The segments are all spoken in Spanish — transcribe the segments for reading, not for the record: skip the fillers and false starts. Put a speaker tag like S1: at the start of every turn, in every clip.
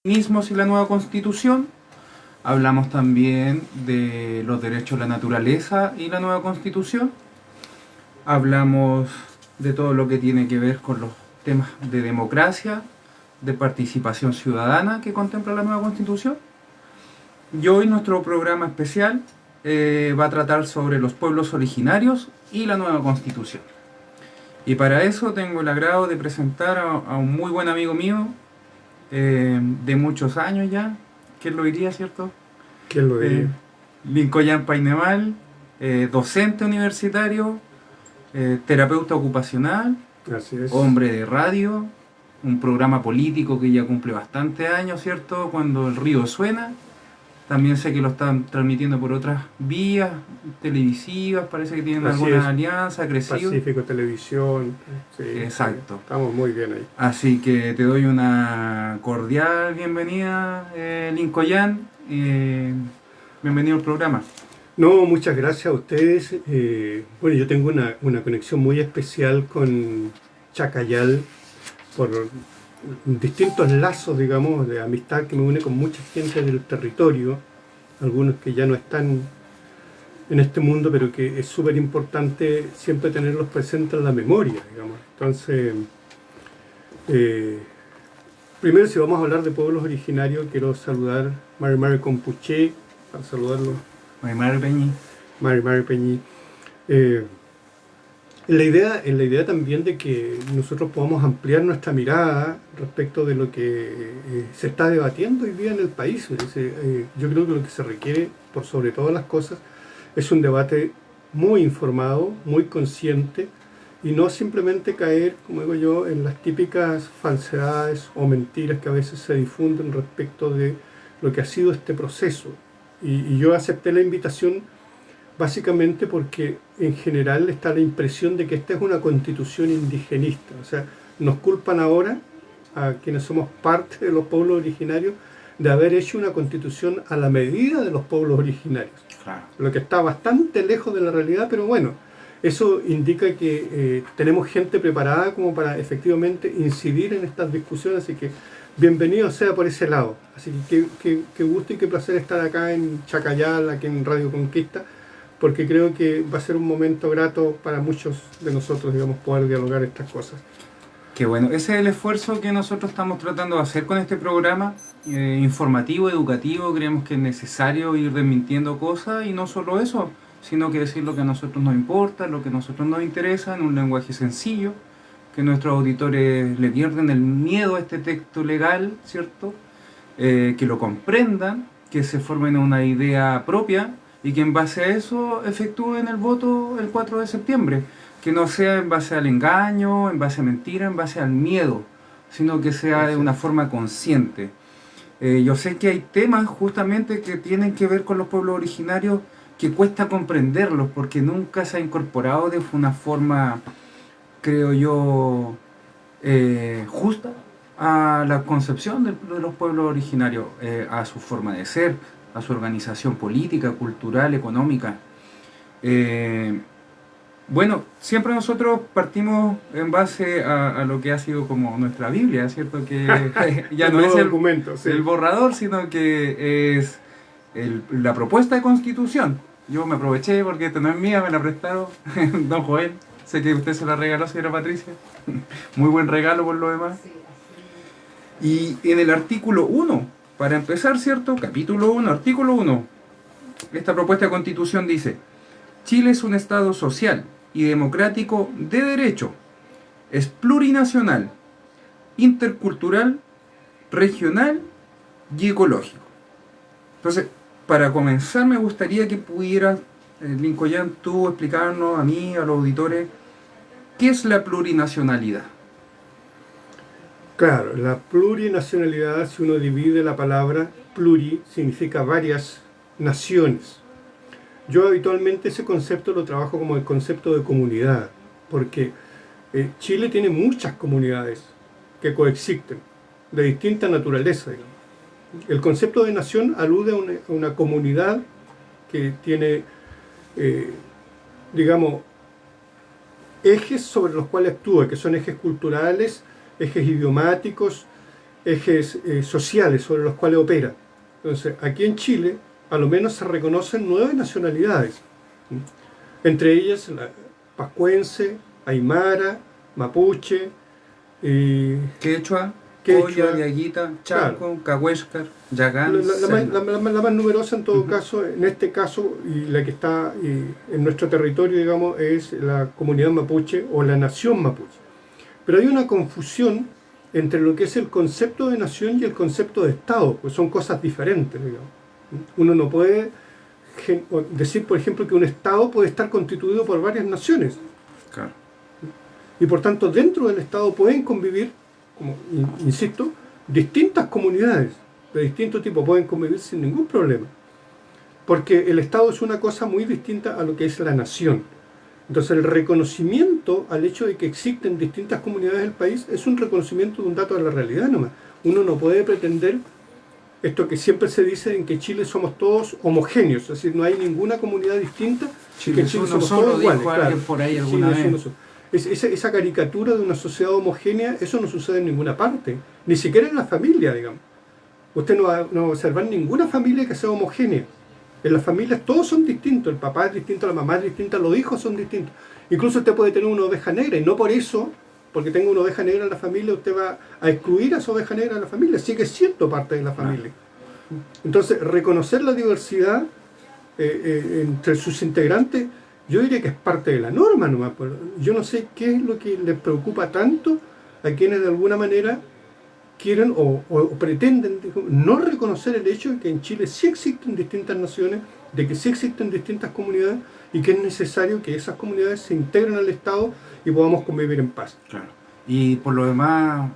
S1: Mismos y la nueva constitución. Hablamos también de los derechos de la naturaleza y la nueva constitución. Hablamos de todo lo que tiene que ver con los temas de democracia, de participación ciudadana que contempla la nueva constitución. Y hoy nuestro programa especial va a tratar sobre los pueblos originarios y la nueva constitución. Y para eso tengo el agrado de presentar a un muy buen amigo mío, de muchos años ya. ¿Quién lo diría, cierto?
S2: ¿Quién lo diría?
S1: Lincoln Painemal, docente universitario, terapeuta ocupacional,
S2: Así es.
S1: hombre de radio, un programa político que ya cumple bastantes años, ¿cierto? Cuando el río suena. También sé que lo están transmitiendo por otras vías televisivas, parece que tienen
S2: Así
S1: alguna
S2: es.
S1: alianza, ha crecido.
S2: Pacífico Televisión. Sí,
S1: Exacto.
S2: sí, estamos muy bien ahí.
S1: Así que te doy una cordial bienvenida, Lincoln. Bienvenido al programa.
S2: No, muchas gracias a ustedes. Bueno, yo tengo una conexión muy especial con Chacayal por distintos lazos, digamos, de amistad que me une con mucha gente del territorio, algunos que ya no están en este mundo, pero que es súper importante siempre tenerlos presentes en la memoria, digamos. Entonces, primero, si vamos a hablar de pueblos originarios, quiero saludar a Mari Compuché, para saludarlo.
S1: Maymar Peñi.
S2: Mari Peñi. En la idea también de que nosotros podamos ampliar nuestra mirada respecto de lo que se está debatiendo hoy día en el país. Yo creo que lo que se requiere, por sobre todas las cosas, es un debate muy informado, muy consciente, y no simplemente caer, como digo yo, en las típicas falsedades o mentiras que a veces se difunden respecto de lo que ha sido este proceso. Y yo acepté la invitación básicamente porque en general está la impresión de que esta es una constitución indigenista. O sea, nos culpan ahora, a quienes somos parte de los pueblos originarios, de haber hecho una constitución a la medida de los pueblos originarios.
S1: Claro.
S2: Lo que está bastante lejos de la realidad, pero bueno, eso indica que tenemos gente preparada como para efectivamente incidir en estas discusiones, así que bienvenido sea por ese lado. Así que qué gusto y qué placer estar acá en Chacayal, aquí en Radio Conquista, porque creo que va a ser un momento grato para muchos de nosotros, digamos, poder dialogar estas cosas.
S1: Qué bueno, ese es el esfuerzo que nosotros estamos tratando de hacer con este programa informativo, educativo. Creemos que es necesario ir desmintiendo cosas y no solo eso, sino que decir lo que a nosotros nos importa, lo que a nosotros nos interesa en un lenguaje sencillo, que nuestros auditores le pierden el miedo a este texto legal, ¿cierto? Que lo comprendan, que se formen una idea propia y que en base a eso efectúen el voto el 4 de septiembre. Que no sea en base al engaño, en base a mentira, en base al miedo, sino que sea de una forma consciente. Yo sé que hay temas justamente que tienen que ver con los pueblos originarios que cuesta comprenderlos porque nunca se ha incorporado de una forma, creo yo, justa a la concepción de los pueblos originarios, a su forma de ser, a su organización política, cultural, económica. Bueno, siempre nosotros partimos en base a lo que ha sido como nuestra Biblia, ¿cierto? Que ya no es
S2: documento, sí.
S1: el borrador, sino que es la propuesta de constitución. Yo me aproveché porque esta no es mía, me la prestaron don Joel. Sé que usted se la regaló, señora Patricia. Muy buen regalo por lo demás. Y en el artículo 1, para empezar, ¿cierto? Capítulo 1, artículo 1. Esta propuesta de constitución dice: Chile es un Estado social y democrático de derecho. Es plurinacional, intercultural, regional y ecológico. Entonces, para comenzar me gustaría que pudieras, Lincoln, tú explicarnos a mí, a los auditores, ¿qué es la plurinacionalidad?
S2: Claro, la plurinacionalidad, si uno divide la palabra pluri, significa varias naciones. Yo habitualmente ese concepto lo trabajo como el concepto de comunidad, porque Chile tiene muchas comunidades que coexisten, de distinta naturaleza, digamos. El concepto de nación alude a una comunidad que tiene, digamos, ejes sobre los cuales actúa, que son ejes culturales, ejes idiomáticos, ejes sociales sobre los cuales opera. Entonces, aquí en Chile, a lo menos se reconocen 9 nacionalidades, entre ellas la pascuense, aymara, mapuche,
S1: Quechua,
S2: quechua,
S1: Coya, Diaguita, Chaco,
S2: claro.
S1: Cahuéscar, Yagán,
S2: La más numerosa en todo
S1: Ujú.
S2: caso, en este caso, y la que está en nuestro territorio, digamos, es la comunidad mapuche o la nación mapuche. Pero hay una confusión entre lo que es el concepto de nación y el concepto de Estado, pues son cosas diferentes, digamos. Uno no puede decir, por ejemplo, que un Estado puede estar constituido por varias naciones.
S1: Claro.
S2: Y por tanto, dentro del Estado pueden convivir, como insisto, distintas comunidades de distinto tipo, pueden convivir sin ningún problema. Porque el Estado es una cosa muy distinta a lo que es la nación. Entonces el reconocimiento al hecho de que existen distintas comunidades del país es un reconocimiento de un dato de la realidad nomás. Uno no puede pretender esto que siempre se dice en que Chile somos todos homogéneos, es decir, no hay ninguna comunidad distinta,
S1: Chile
S2: que en
S1: es
S2: Chile
S1: uno
S2: somos
S1: solo,
S2: todos iguales.
S1: dijo
S2: Claro.
S1: alguien por ahí
S2: Chile
S1: alguna
S2: es uno
S1: vez.
S2: solo. Esa caricatura de una sociedad homogénea, eso no sucede en ninguna parte, ni siquiera en la familia, digamos. Usted no va a observar ninguna familia que sea homogénea. En las familias todos son distintos, el papá es distinto, la mamá es distinta, los hijos son distintos. Incluso usted puede tener una oveja negra y no por eso, porque tenga una oveja negra en la familia, usted va a excluir a esa oveja negra de la familia, sigue siendo parte de la familia. Entonces, reconocer la diversidad entre sus integrantes, yo diría que es parte de la norma nomás. Yo no sé qué es lo que les preocupa tanto a quienes de alguna manera quieren o pretenden no reconocer el hecho de que en Chile sí existen distintas naciones, de que sí existen distintas comunidades y que es necesario que esas comunidades se integren al Estado y podamos convivir en paz.
S1: Claro. Y por lo demás,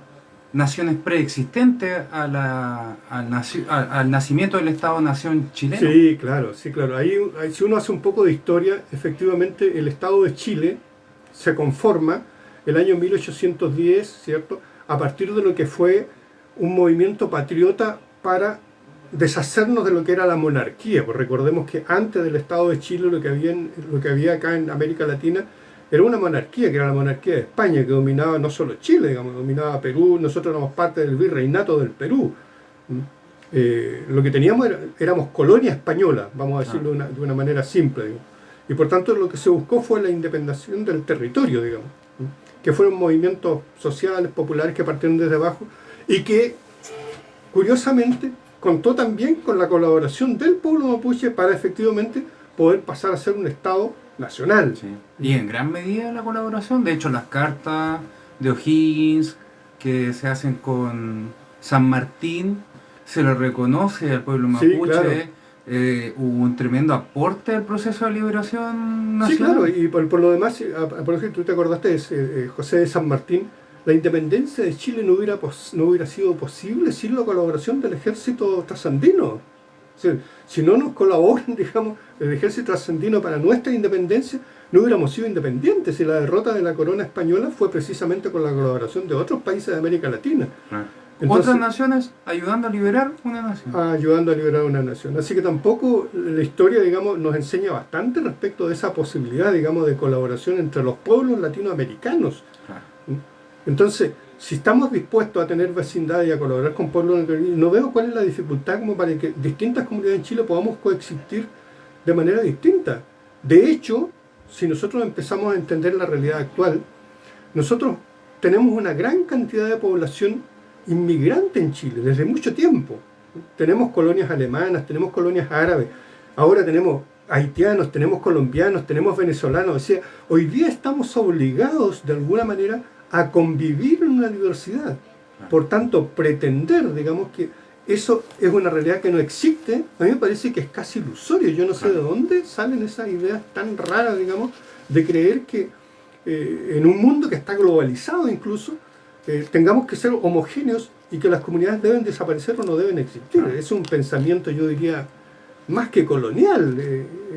S1: naciones preexistentes al nacimiento del Estado-nación chileno.
S2: Sí, claro, sí, claro. Ahí, si uno hace un poco de historia, efectivamente el Estado de Chile se conforma el año 1810, ¿cierto?, a partir de lo que fue un movimiento patriota para deshacernos de lo que era la monarquía. Pues recordemos que antes del Estado de Chile lo que había acá en América Latina era una monarquía, que era la monarquía de España, que dominaba no solo Chile, digamos, dominaba Perú, nosotros éramos parte del virreinato del Perú. Lo que teníamos éramos colonia española, vamos a decirlo de una manera simple, digamos. Y por tanto lo que se buscó fue la independización del territorio, digamos, que fueron movimientos sociales, populares que partieron desde abajo y que, curiosamente, contó también con la colaboración del pueblo mapuche para efectivamente poder pasar a ser un Estado nacional.
S1: Sí. Y en gran medida la colaboración, de hecho las cartas de O'Higgins que se hacen con San Martín, se le reconoce al pueblo mapuche.
S2: Sí, claro.
S1: Hubo un tremendo aporte al proceso de liberación nacional.
S2: Sí, claro, y por lo demás, por ejemplo, tú te acordaste de José de San Martín, la independencia de Chile no hubiera sido posible sin la colaboración del ejército trasandino. O sea, si no nos colaboran, digamos, el ejército trasandino para nuestra independencia, no hubiéramos sido independientes. Y la derrota de la corona española fue precisamente con la colaboración de otros países de América Latina.
S1: Entonces, otras naciones ayudando a liberar una nación.
S2: Ayudando a liberar una nación. Así que tampoco la historia, digamos, nos enseña bastante respecto de esa posibilidad, digamos, de colaboración entre los pueblos latinoamericanos.
S1: Claro.
S2: Entonces, si estamos dispuestos a tener vecindad y a colaborar con pueblos latinoamericanos, no veo cuál es la dificultad como para que distintas comunidades en Chile podamos coexistir de manera distinta. De hecho, si nosotros empezamos a entender la realidad actual, nosotros tenemos una gran cantidad de población inmigrante en Chile desde mucho tiempo. Tenemos colonias alemanas, tenemos colonias árabes, ahora tenemos haitianos, tenemos colombianos, tenemos venezolanos. O sea, hoy día estamos obligados de alguna manera a convivir en una diversidad. Por tanto, pretender, digamos, que eso es una realidad que no existe, a mí me parece que es casi ilusorio. Yo no sé de dónde salen esas ideas tan raras, digamos, de creer que en un mundo que está globalizado incluso, tengamos que ser homogéneos y que las comunidades deben desaparecer o no deben existir. Es un pensamiento, yo diría, más que colonial,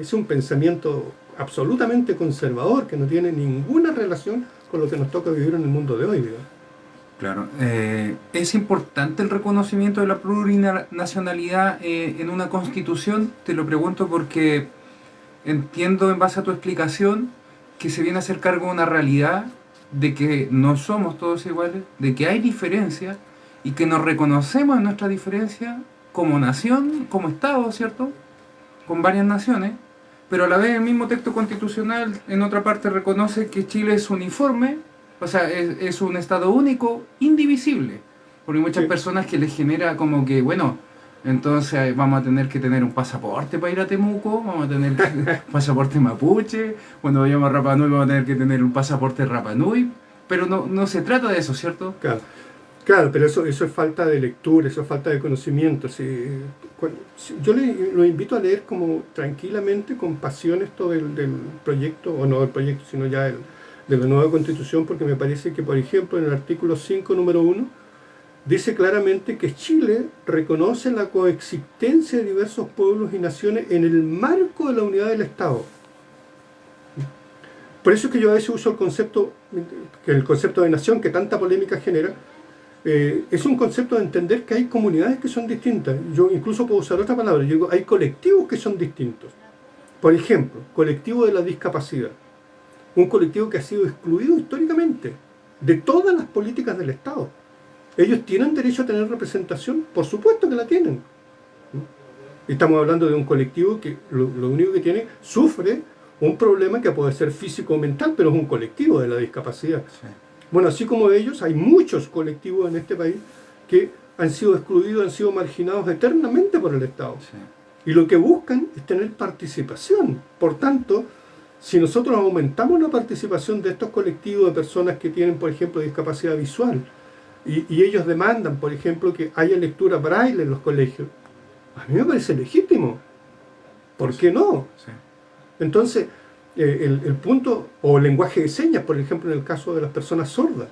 S2: es un pensamiento absolutamente conservador que no tiene ninguna relación con lo que nos toca vivir en el mundo de hoy, digamos.
S1: Claro, es importante el reconocimiento de la plurinacionalidad en una constitución. Te lo pregunto porque entiendo en base a tu explicación que se viene a hacer cargo de una realidad de que no somos todos iguales, de que hay diferencias y que nos reconocemos en nuestra diferencia como nación, como Estado, ¿cierto? Con varias naciones, pero a la vez el mismo texto constitucional en otra parte reconoce que Chile es uniforme, o sea, es un Estado único, indivisible, porque hay muchas
S2: Sí.
S1: personas que les genera como que, bueno, entonces vamos a tener que tener un pasaporte para ir a Temuco, vamos a tener que pasaporte mapuche, cuando vayamos a Rapa Nui vamos a tener que tener un pasaporte Rapa Nui, pero no se trata de eso, ¿cierto?
S2: Claro, claro, pero eso es falta de lectura, eso es falta de conocimiento. Yo lo invito a leer como tranquilamente, con pasión, esto del proyecto, o no del proyecto, sino ya de la nueva constitución, porque me parece que, por ejemplo, en el artículo 5, número 1, dice claramente que Chile reconoce la coexistencia de diversos pueblos y naciones en el marco de la unidad del Estado. Por eso es que yo a veces uso el concepto de nación, que tanta polémica genera. Es un concepto de entender que hay comunidades que son distintas. Yo incluso puedo usar otra palabra. Yo digo, hay colectivos que son distintos. Por ejemplo, colectivo de la discapacidad. Un colectivo que ha sido excluido históricamente de todas las políticas del Estado. ¿Ellos tienen derecho a tener representación? Por supuesto que la tienen. Estamos hablando de un colectivo que lo único que tiene, sufre un problema que puede ser físico o mental, pero es un colectivo de la discapacidad.
S1: Sí.
S2: Bueno, así como ellos, hay muchos colectivos en este país que han sido excluidos, han sido marginados eternamente por el Estado.
S1: Sí.
S2: Y lo que buscan es tener participación. Por tanto, si nosotros aumentamos la participación de estos colectivos de personas que tienen, por ejemplo, discapacidad visual, y ellos demandan, por ejemplo, que haya lectura braille en los colegios, a mí me parece legítimo. ¿Por qué no?
S1: Sí.
S2: Entonces, el punto, o lenguaje de señas, por ejemplo, en el caso de las personas sordas,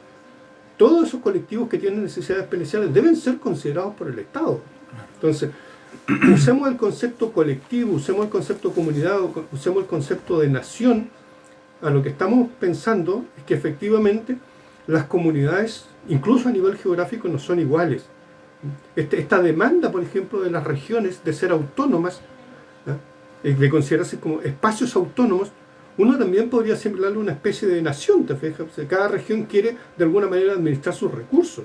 S2: todos esos colectivos que tienen necesidades especiales deben ser considerados por el Estado. Entonces, usemos el concepto colectivo, usemos el concepto comunidad, usemos el concepto de nación. A lo que estamos pensando es que efectivamente las comunidades, incluso a nivel geográfico, no son iguales. Esta demanda, por ejemplo, de las regiones de ser autónomas, de considerarse como espacios autónomos, uno también podría asimilarle una especie de nación, ¿te fijas? O sea, cada región quiere de alguna manera administrar sus recursos,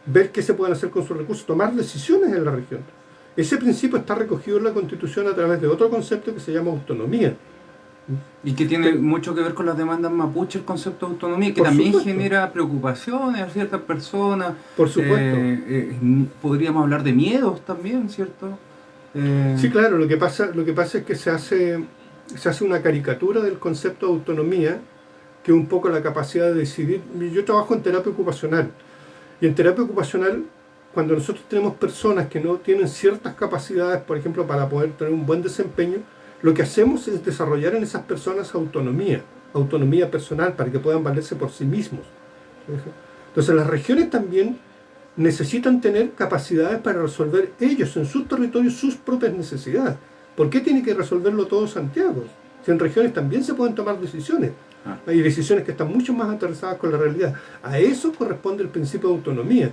S2: ver qué se pueden hacer con sus recursos, tomar decisiones en la región. Ese principio está recogido en la Constitución a través de otro concepto que se llama autonomía.
S1: Y que tiene mucho que ver con las demandas mapuche, el concepto de autonomía, que
S2: Por
S1: también
S2: supuesto.
S1: genera preocupaciones a ciertas personas.
S2: Por supuesto.
S1: Podríamos hablar de miedos también, ¿cierto?
S2: Sí, claro, lo que pasa es que se hace una caricatura del concepto de autonomía, que es un poco la capacidad de decidir. Yo trabajo en terapia ocupacional, y en terapia ocupacional, cuando nosotros tenemos personas que no tienen ciertas capacidades, por ejemplo, para poder tener un buen desempeño, lo que hacemos es desarrollar en esas personas autonomía personal, para que puedan valerse por sí mismos. Entonces las regiones también necesitan tener capacidades para resolver ellos en sus territorios sus propias necesidades. ¿Por qué tiene que resolverlo todo Santiago? Si en regiones también se pueden tomar decisiones. Hay decisiones que están mucho más aterrizadas con la realidad. A eso corresponde el principio de autonomía.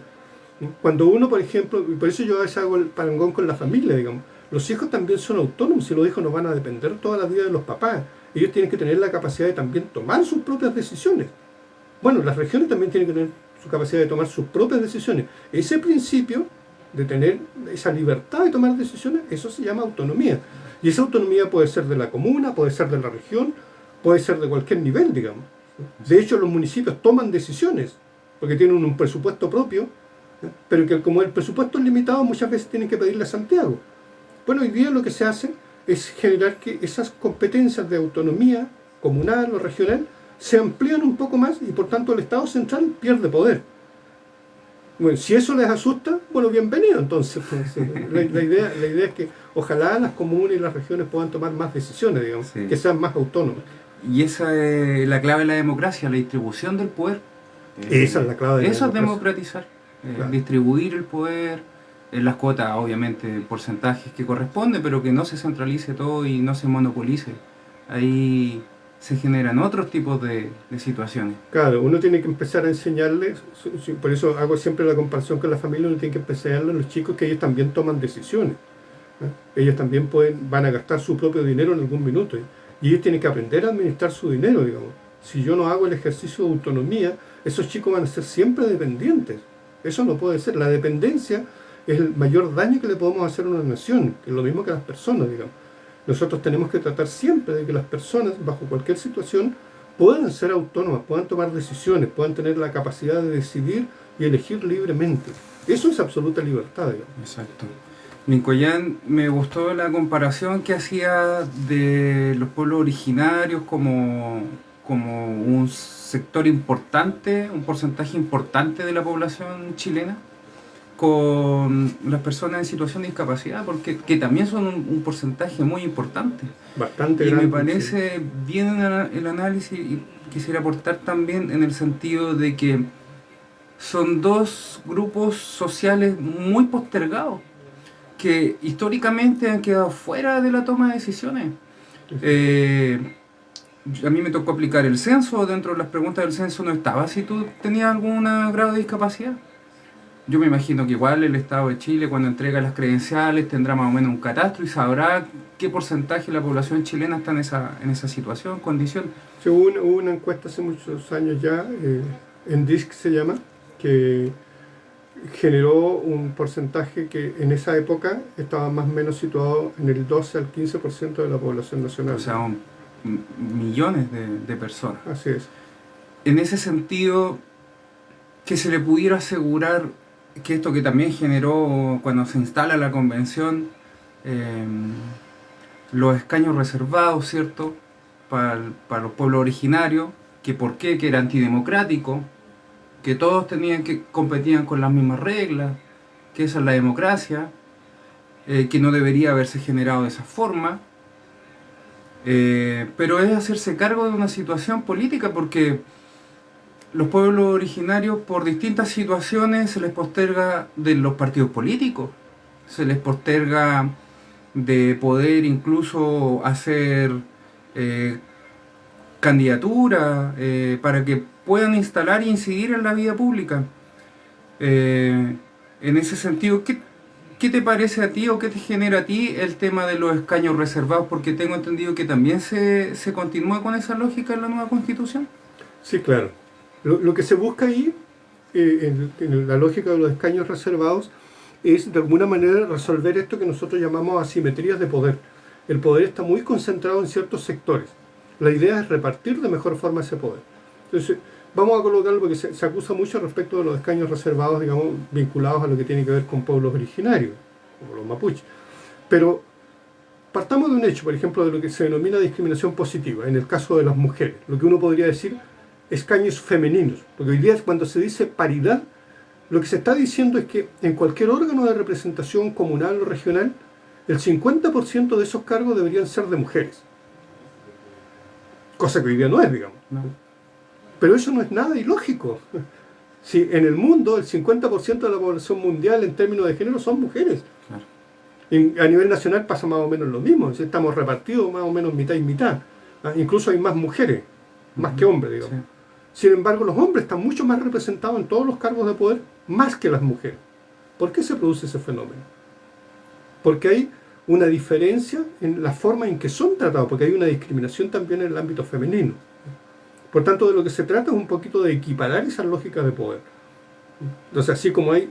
S2: Cuando uno, por ejemplo, y por eso yo a veces hago el parangón con la familia, digamos, los hijos también son autónomos, y los hijos no van a depender toda la vida de los papás. Ellos tienen que tener la capacidad de también tomar sus propias decisiones. Bueno, las regiones también tienen que tener su capacidad de tomar sus propias decisiones. Ese principio de tener esa libertad de tomar decisiones, eso se llama autonomía. Y esa autonomía puede ser de la comuna, puede ser de la región, puede ser de cualquier nivel, digamos. De hecho, los municipios toman decisiones, porque tienen un presupuesto propio, pero que como el presupuesto es limitado, muchas veces tienen que pedirle a Santiago. Bueno, hoy día lo que se hace es generar que esas competencias de autonomía comunal o regional se amplían un poco más, y por tanto el Estado central pierde poder. Bueno, si eso les asusta, bueno, bienvenido entonces. La idea es que ojalá las comunas y las regiones puedan tomar más decisiones, digamos,
S1: Sí.
S2: que sean más autónomas.
S1: Y esa es la clave de la democracia, la distribución del poder.
S2: Esa es la clave de la
S1: Eso es
S2: democracia.
S1: democratizar,
S2: Claro.
S1: distribuir el poder, en las cuotas, obviamente, porcentajes que corresponde, pero que no se centralice todo y no se monopolice. Ahí se generan otros tipos de situaciones.
S2: Claro, uno tiene que empezar a enseñarles, por eso hago siempre la comparación con la familia, uno tiene que empezar a enseñarle a los chicos que ellos también toman decisiones. Ellos también van a gastar su propio dinero en algún minuto, y ellos tienen que aprender a administrar su dinero, digamos. Si yo no hago el ejercicio de autonomía, esos chicos van a ser siempre dependientes. Eso no puede ser. La dependencia es el mayor daño que le podemos hacer a una nación, que es lo mismo que a las personas, digamos. Nosotros tenemos que tratar siempre de que las personas, bajo cualquier situación, puedan ser autónomas, puedan tomar decisiones, puedan tener la capacidad de decidir y elegir libremente. Eso es absoluta libertad, digamos.
S1: Exacto. Mincoyán, me gustó la comparación que hacía de los pueblos originarios como un sector importante, un porcentaje importante de la población chilena, con las personas en situación de discapacidad, porque que también son un porcentaje muy importante.
S2: Bastante
S1: Y
S2: grande.
S1: me parece
S2: Sí.
S1: bien el análisis, y quisiera aportar también en el sentido de que son dos grupos sociales muy postergados, que históricamente han quedado fuera de la toma de decisiones. A mí me tocó aplicar el censo. Dentro de las preguntas del censo no estaba si tú tenías algún grado de discapacidad. Yo me imagino que igual el Estado de Chile, cuando entrega las credenciales, tendrá más o menos un catastro y sabrá qué porcentaje de la población chilena está en esa situación, condición.
S2: Sí, hubo una encuesta hace muchos años ya, en DISC se llama, que generó un porcentaje que en esa época estaba más o menos situado en el 12 al 15% de la población nacional.
S1: O sea, millones de personas.
S2: Así es.
S1: En ese sentido, que se le pudiera asegurar que esto que también generó cuando se instala la convención, los escaños reservados, ¿cierto?, para los pueblos originarios, que por qué, que era antidemocrático, que todos competían con las mismas reglas, que esa es la democracia, que no debería haberse generado de esa forma, pero es hacerse cargo de una situación política, porque los pueblos originarios, por distintas situaciones, se les posterga de los partidos políticos, se les posterga de poder incluso hacer candidatura para que puedan instalar e incidir en la vida pública. En ese sentido, ¿qué te parece a ti o qué te genera a ti el tema de los escaños reservados? Porque tengo entendido que también se continúa con esa lógica en la nueva Constitución.
S2: Sí, claro. Lo que se busca ahí, en la lógica de los escaños reservados, es de alguna manera resolver esto que nosotros llamamos asimetrías de poder. El poder está muy concentrado en ciertos sectores. La idea es repartir de mejor forma ese poder. Entonces, vamos a colocarlo porque se acusa mucho respecto de los escaños reservados, digamos, vinculados a lo que tiene que ver con pueblos originarios, como los mapuches. Pero partamos de un hecho, por ejemplo, de lo que se denomina discriminación positiva, en el caso de las mujeres, lo que uno podría decir escaños femeninos, porque hoy día cuando se dice paridad, lo que se está diciendo es que en cualquier órgano de representación comunal o regional, el 50% de esos cargos deberían ser de mujeres. Cosa que hoy día no es, digamos.
S1: No.
S2: Pero eso no es nada ilógico. Si en el mundo el 50% de la población mundial en términos de género son mujeres.
S1: Claro.
S2: A nivel nacional pasa más o menos lo mismo. Estamos repartidos más o menos mitad y mitad. Incluso hay más mujeres, más que hombres, digamos.
S1: Sí.
S2: Sin embargo, los hombres están mucho más representados en todos los cargos de poder, más que las mujeres. ¿Por qué se produce ese fenómeno? Porque hay una diferencia en la forma en que son tratados, porque hay una discriminación también en el ámbito femenino. Por tanto, de lo que se trata es un poquito de equiparar esas lógicas de poder. Entonces, así como hay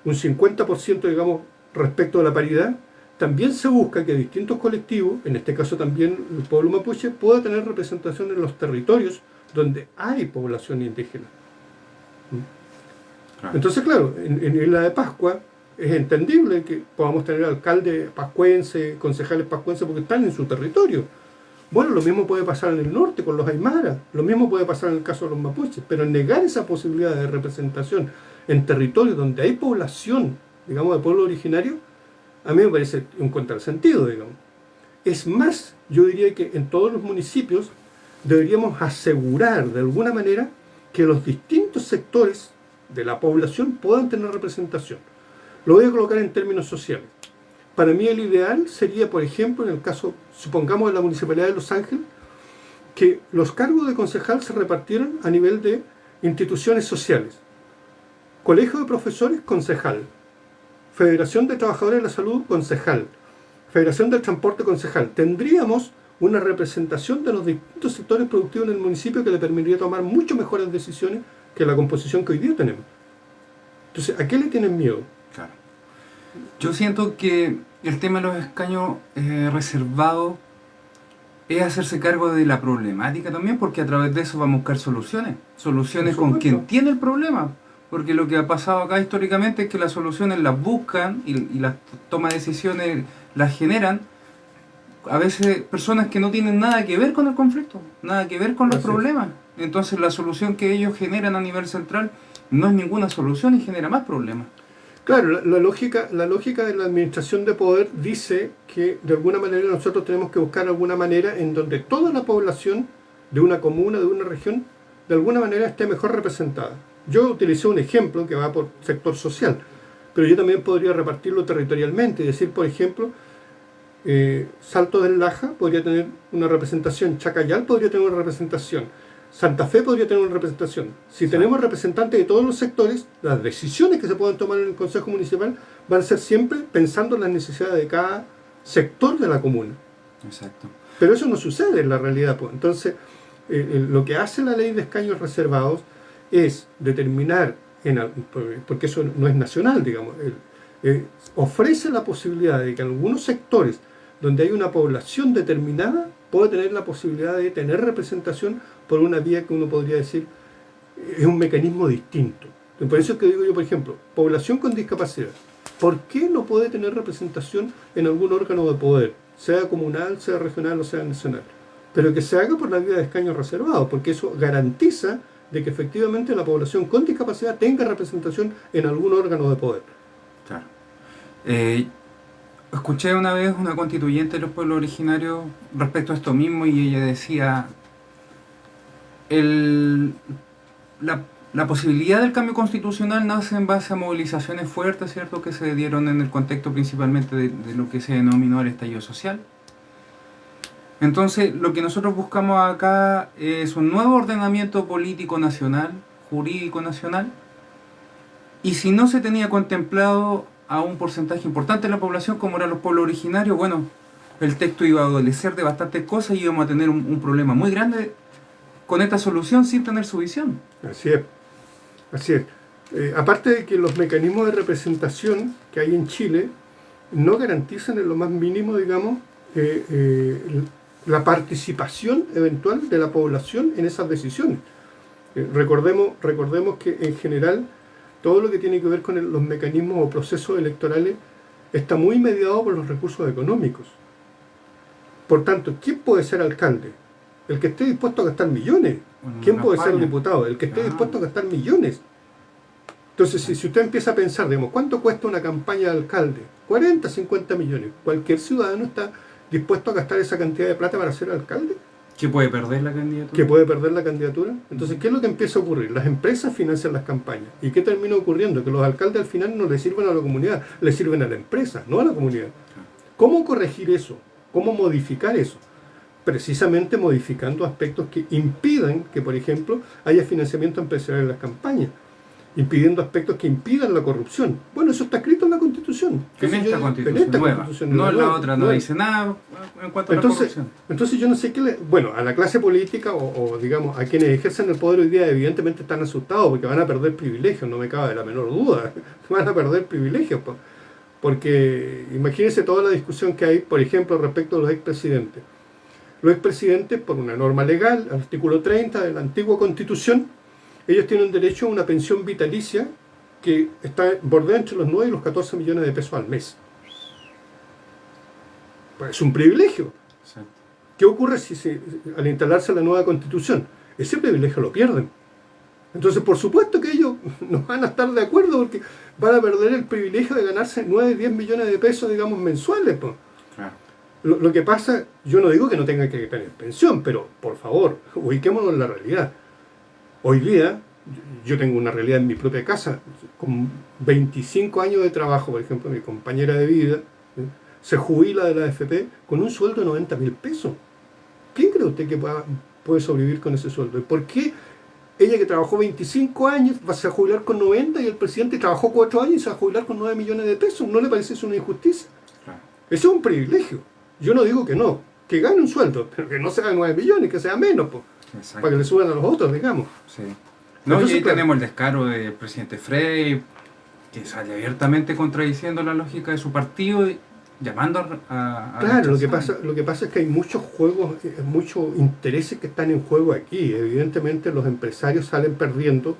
S2: un 50%, digamos, respecto a la paridad, también se busca que distintos colectivos, en este caso también el pueblo mapuche, pueda tener representación en los territorios donde hay población indígena.
S1: Claro.
S2: Entonces, claro, en Isla de Pascua es entendible que podamos tener alcaldes pascuenses, concejales pascuenses, porque están en su territorio. Bueno, lo mismo puede pasar en el norte con los aymaras, lo mismo puede pasar en el caso de los mapuches, pero negar esa posibilidad de representación en territorios donde hay población, digamos, de pueblo originario, a mí me parece un contrasentido, digamos. Es más, yo diría que en todos los municipios deberíamos asegurar de alguna manera que los distintos sectores de la población puedan tener representación. Lo voy a colocar en términos sociales. Para mí el ideal sería, por ejemplo, en el caso, supongamos, de la Municipalidad de Los Ángeles, que los cargos de concejal se repartieran a nivel de instituciones sociales. Colegio de Profesores, concejal. Federación de Trabajadores de la Salud, concejal. Federación del Transporte, concejal. Tendríamos una representación de los distintos sectores productivos en el municipio que le permitiría tomar mucho mejores decisiones que la composición que hoy día tenemos. Entonces, ¿a qué le tienen miedo?
S1: Claro. Yo siento que el tema de los escaños reservados es hacerse cargo de la problemática también, porque a través de eso vamos a buscar soluciones. Soluciones
S2: Por
S1: con
S2: supuesto.
S1: quien tiene el problema. Porque lo que ha pasado acá históricamente es que las soluciones las buscan y las toma de decisiones las generan a veces personas que no tienen nada que ver con el conflicto, nada que ver con los
S2: Así es.
S1: problemas. Entonces la solución que ellos generan a nivel central no es ninguna solución y genera más problemas.
S2: Claro, la lógica de la administración de poder dice que de alguna manera nosotros tenemos que buscar alguna manera en donde toda la población de una comuna, de una región, de alguna manera esté mejor representada. Yo utilicé un ejemplo que va por sector social, pero yo también podría repartirlo territorialmente y decir, por ejemplo, Salto del Laja podría tener una representación, Chacayal podría tener una representación, Santa Fe podría tener una representación. Si tenemos representantes de todos los sectores, las decisiones que se puedan tomar en el Consejo Municipal van a ser siempre pensando en las necesidades de cada sector de la comuna.
S1: Exacto.
S2: Pero eso no sucede en la realidad, pues. Entonces, lo que hace la ley de escaños reservados es determinar, porque eso no es nacional, digamos, ofrece la posibilidad de que en algunos sectores donde hay una población determinada pueda tener la posibilidad de tener representación por una vía que uno podría decir es un mecanismo distinto. Por eso es que digo yo, por ejemplo, población con discapacidad. ¿Por qué no puede tener representación en algún órgano de poder, sea comunal, sea regional o sea nacional? Pero que se haga por la vía de escaños reservados, porque eso garantiza de que efectivamente la población con discapacidad tenga representación en algún órgano de poder.
S1: Claro. Escuché una vez una constituyente de los pueblos originarios respecto a esto mismo y ella decía la posibilidad del cambio constitucional nace en base a movilizaciones fuertes, ¿cierto?, que se dieron en el contexto principalmente de lo que se denominó el estallido social. Entonces, lo que nosotros buscamos acá es un nuevo ordenamiento político nacional, jurídico nacional, y si no se tenía contemplado a un porcentaje importante de la población, como eran los pueblos originarios, bueno, el texto iba a adolecer de bastantes cosas y íbamos a tener un problema muy grande con esta solución sin tener su visión.
S2: Así es, así es. Aparte de que los mecanismos de representación que hay en Chile no garantizan en lo más mínimo, digamos, la participación eventual de la población en esas decisiones. Recordemos que en general todo lo que tiene que ver con los mecanismos o procesos electorales está muy mediado por los recursos económicos. Por tanto, ¿quién puede ser alcalde? El que esté dispuesto a gastar millones.
S1: Bueno,
S2: ¿Quién puede
S1: España.
S2: ser diputado? El que esté
S1: Ah.
S2: dispuesto a gastar millones. Entonces, si usted empieza a pensar, digamos, ¿cuánto cuesta una campaña de alcalde? 40, 50 millones. ¿Cualquier ciudadano está dispuesto a gastar esa cantidad de plata para ser alcalde?
S1: ¿Que puede perder la candidatura?
S2: ¿Que puede perder la candidatura? Entonces, ¿qué es lo que empieza a ocurrir? Las empresas financian las campañas. ¿Y qué termina ocurriendo? Que los alcaldes al final no le sirven a la comunidad, le sirven a la empresa, no a la comunidad. ¿Cómo corregir eso? ¿Cómo modificar eso? Precisamente modificando aspectos que impidan que, por ejemplo, haya financiamiento empresarial en las campañas, impidiendo aspectos que impidan la corrupción. Bueno, eso está escrito en la Constitución.
S1: En esta Constitución nueva, no en la otra, no dice nada en cuanto a la corrupción.
S2: Entonces yo no sé qué bueno, a la clase política o digamos a quienes ejercen el poder hoy día evidentemente están asustados porque van a perder privilegios, no me cabe la menor duda, van a perder privilegios, porque imagínense toda la discusión que hay, por ejemplo, respecto a los expresidentes. Los expresidentes, por una norma legal, artículo 30 de la antigua Constitución, ellos tienen derecho a una pensión vitalicia que está bordea entre los 9 y los 14 millones de pesos al mes. Pues es un privilegio.
S1: Exacto.
S2: ¿Qué ocurre al instalarse la nueva Constitución? Ese privilegio lo pierden. Entonces, por supuesto que ellos no van a estar de acuerdo porque van a perder el privilegio de ganarse 9, 10 millones de pesos, digamos, mensuales. Pues.
S1: Claro.
S2: Lo que pasa, yo no digo que no tengan que tener pensión, pero por favor, ubiquémonos en la realidad. Hoy día, yo tengo una realidad en mi propia casa, con 25 años de trabajo, por ejemplo, mi compañera de vida se jubila de la AFP con un sueldo de 90.000 pesos. ¿Quién cree usted que puede sobrevivir con ese sueldo? ¿Y por qué ella que trabajó 25 años va a jubilar con 90 y el presidente trabajó 4 años y se va a jubilar con 9 millones de pesos? ¿No le parece eso una injusticia?
S1: Claro.
S2: Eso es un privilegio. Yo no digo que no, que gane un sueldo, pero que no sea 9 millones, que sea menos, para que le suban a los otros, digamos.
S1: Sí. No,
S2: Entonces,
S1: y ahí
S2: claro,
S1: tenemos el descaro del presidente Frey, que sale abiertamente contradiciendo la lógica de su partido y llamando a
S2: Claro,
S1: rechazar.
S2: lo que pasa es que hay muchos juegos, muchos intereses que están en juego aquí. Evidentemente los empresarios salen perdiendo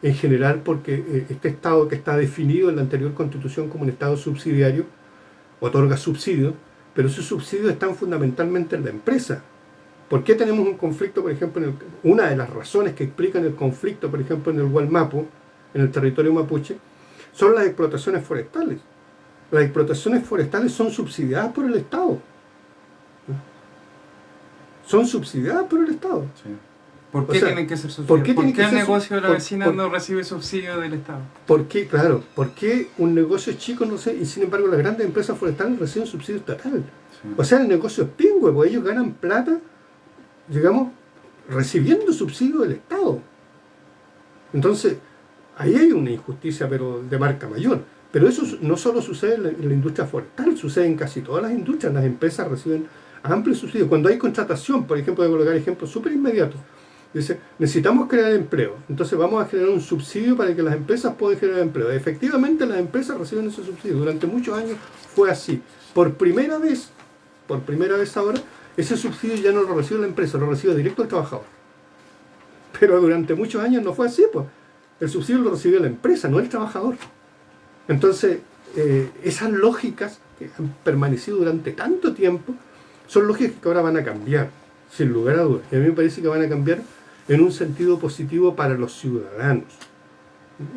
S2: en general porque este Estado que está definido en la anterior Constitución como un Estado subsidiario, otorga subsidios, pero esos subsidios están fundamentalmente en la empresa. ¿Por qué tenemos un conflicto, por ejemplo, una de las razones que explican el conflicto, por ejemplo, en el Gualmapu, en el territorio mapuche, son las explotaciones forestales? Las explotaciones forestales son subsidiadas por el Estado. Son subsidiadas por el Estado.
S1: Sí. ¿Por
S2: O
S1: qué
S2: sea,
S1: tienen que ser
S2: ¿por
S1: subsidiados?
S2: qué
S1: ¿Por
S2: tienen
S1: qué
S2: que
S1: el
S2: ser
S1: negocio de la vecina no recibe subsidio del Estado?
S2: ¿Por qué? Claro, ¿por qué un negocio chico no sé? Y sin embargo las grandes empresas forestales reciben subsidio estatal?
S1: Sí.
S2: O sea, el negocio es pingüe, porque ellos ganan plata, digamos, recibiendo subsidio del Estado. Entonces, ahí hay una injusticia, pero de marca mayor. Pero eso no solo sucede en la industria forestal, sucede en casi todas las industrias. Las empresas reciben amplios subsidios. Cuando hay contratación, por ejemplo, de colocar ejemplos súper inmediatos, dice, necesitamos crear empleo, entonces vamos a generar un subsidio para que las empresas puedan generar empleo. Efectivamente, las empresas reciben ese subsidio. Durante muchos años fue así. Por primera vez ahora, ese subsidio ya no lo recibe la empresa, lo recibe directo el trabajador. Pero durante muchos años no fue así, pues. El subsidio lo recibió la empresa, no el trabajador. Entonces, esas lógicas que han permanecido durante tanto tiempo son lógicas que ahora van a cambiar, sin lugar a dudas. Y a mí me parece que van a cambiar en un sentido positivo para los ciudadanos.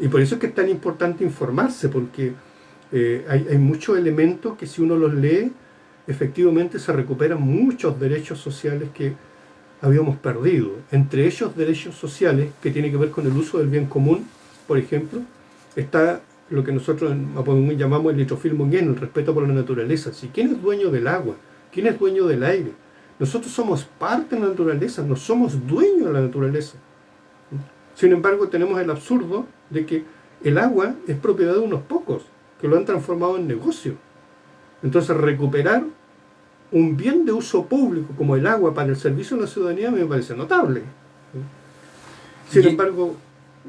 S2: Y por eso es que es tan importante informarse, porque hay muchos elementos que si uno los lee, efectivamente se recuperan muchos derechos sociales que habíamos perdido. Entre ellos derechos sociales que tienen que ver con el uso del bien común, por ejemplo, está lo que nosotros en Mapudungun llamamos el litrofil munguén, el respeto por la naturaleza. Si ¿quién es dueño del agua? ¿Quién es dueño del aire? Nosotros somos parte de la naturaleza, no somos dueños de la naturaleza. Sin embargo, tenemos el absurdo de que el agua es propiedad de unos pocos, que lo han transformado en negocio. Entonces, recuperar un bien de uso público como el agua para el servicio de la ciudadanía me parece notable. Sin embargo,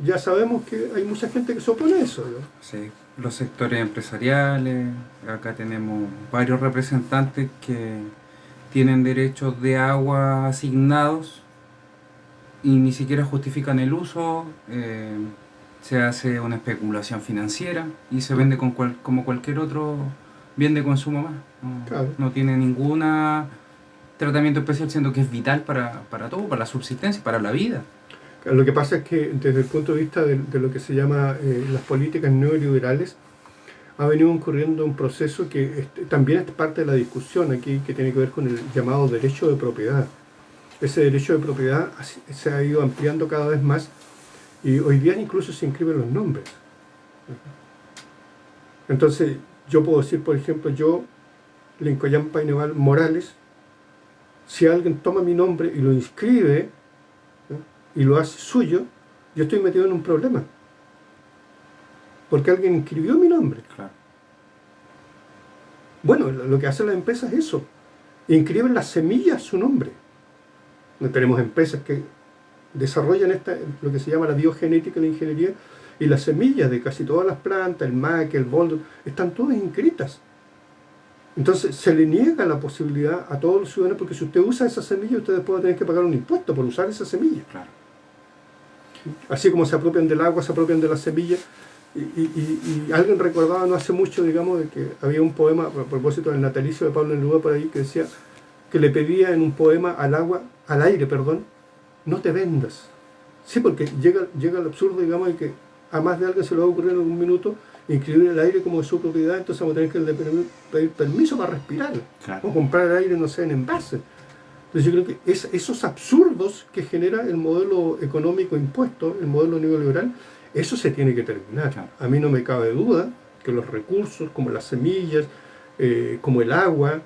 S2: ya sabemos que hay mucha gente que se opone a eso, ¿no?
S1: Sí, los sectores empresariales, acá tenemos varios representantes que tienen derechos de agua asignados y ni siquiera justifican el uso, se hace una especulación financiera y se vende como cualquier otro bien de consumo más.
S2: Claro.
S1: No tiene ningún tratamiento especial, siendo que es vital para todo, para la subsistencia, para la vida.
S2: Lo que pasa es que desde el punto de vista de lo que se llama las políticas neoliberales, ha venido ocurriendo un proceso que también es parte de la discusión aquí, que tiene que ver con el llamado derecho de propiedad. Ese derecho de propiedad se ha ido ampliando cada vez más y hoy día incluso se inscriben los nombres. Entonces, yo puedo decir, por ejemplo, yo, Lincoln Paineval Morales, si alguien toma mi nombre y lo inscribe, ¿no?, y lo hace suyo, yo estoy metido en un problema. Porque alguien inscribió mi nombre.
S1: Claro.
S2: Bueno, lo que hacen las empresas es eso. Inscriben las semillas a su nombre. Tenemos empresas que desarrollan lo que se llama la biogenética y la ingeniería, y las semillas de casi todas las plantas, el maque, el boldo, están todas inscritas. Entonces se le niega la posibilidad a todos los ciudadanos, porque si usted usa esa semilla, usted después va a tener que pagar un impuesto por usar esa semilla.
S1: Claro.
S2: Así como se apropian del agua, se apropian de la semilla. Y alguien recordaba no hace mucho, digamos, de que había un poema, a propósito del natalicio de Pablo Neruda por ahí, que decía que le pedía en un poema al aire, no te vendas. Sí, porque llega el absurdo, digamos, de que a más de alguien se le va a ocurrir en algún minuto inscribir el aire como de su propiedad, entonces vamos a tener que pedir permiso para respirar.
S1: Claro.
S2: O comprar el aire, no sé, en envase. Entonces yo creo que esos absurdos que genera el modelo económico impuesto, el modelo neoliberal, eso se tiene que terminar.
S1: Claro.
S2: A mí no me cabe duda que los recursos, como las semillas, como el agua,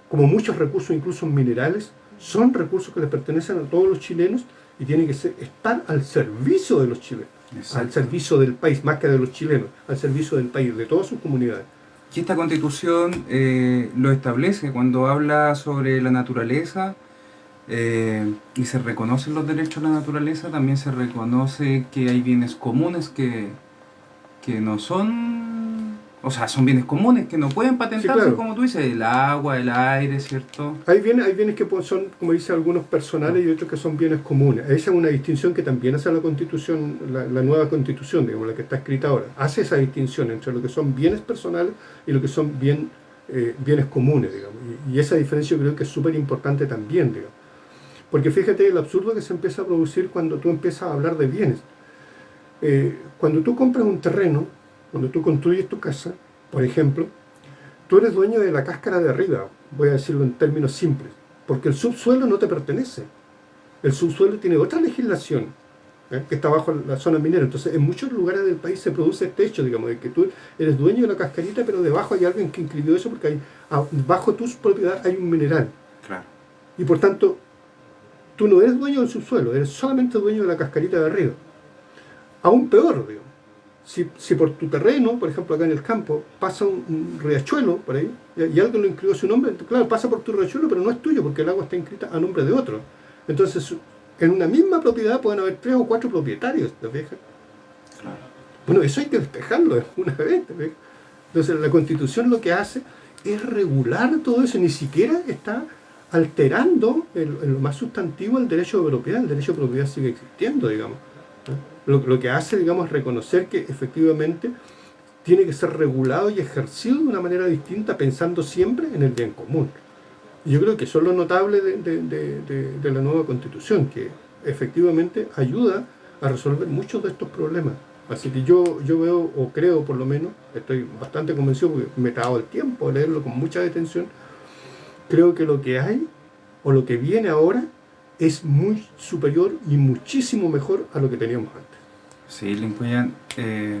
S2: como muchos recursos, incluso minerales, son recursos que les pertenecen a todos los chilenos y tienen que estar al servicio de los chilenos. Exacto. Al servicio del país, más que de los chilenos, al servicio del país, de todas sus comunidades.
S1: Y esta Constitución lo establece cuando habla sobre la naturaleza, y se reconocen los derechos a la naturaleza. También se reconoce que hay bienes comunes que no son o sea, son bienes comunes que no pueden patentarse,
S2: Sí, claro.
S1: como tú dices, el agua, el aire, ¿cierto?
S2: Hay bienes que son, como dicen algunos, personales y otros que son bienes comunes. Esa es una distinción que también hace la Constitución, la nueva Constitución, digamos, la que está escrita ahora. Hace esa distinción entre lo que son bienes personales y lo que son bienes comunes, digamos. Y esa diferencia yo creo que es súper importante también, digamos. Porque fíjate el absurdo que se empieza a producir cuando tú empiezas a hablar de bienes. Cuando tú compras un terreno, cuando tú construyes tu casa, por ejemplo, tú eres dueño de la cáscara de arriba, voy a decirlo en términos simples, porque el subsuelo no te pertenece. El subsuelo tiene otra legislación, que está bajo la zona minera. Entonces, en muchos lugares del país se produce este hecho, digamos, de que tú eres dueño de la cascarita, pero debajo hay alguien que inscribió eso porque bajo tu propiedad hay un mineral.
S1: Claro.
S2: Y por tanto, tú no eres dueño del subsuelo, eres solamente dueño de la cascarita de arriba. Aún peor, digamos. Si por tu terreno, por ejemplo acá en el campo, pasa un riachuelo por ahí, y alguien lo inscribió su nombre, claro, pasa por tu riachuelo, pero no es tuyo porque el agua está inscrita a nombre de otro. Entonces, en una misma propiedad pueden haber 3 o 4 propietarios, ¿te fijas?
S1: Claro.
S2: Bueno, eso hay que despejarlo de una vez, ¿te fijas? Entonces, la Constitución lo que hace es regular todo eso, ni siquiera está alterando en lo más sustantivo el derecho de propiedad. El derecho de propiedad sigue existiendo, digamos. Lo que hace, digamos, es reconocer que efectivamente tiene que ser regulado y ejercido de una manera distinta, pensando siempre en el bien común. Y yo creo que eso es lo notable de la nueva Constitución, que efectivamente ayuda a resolver muchos de estos problemas. Así que yo veo, o creo por lo menos, estoy bastante convencido porque me he dado el tiempo de leerlo con mucha detención, creo que lo que hay, o lo que viene ahora, es muy superior y muchísimo mejor a lo que teníamos antes.
S1: Sí, Lincoln,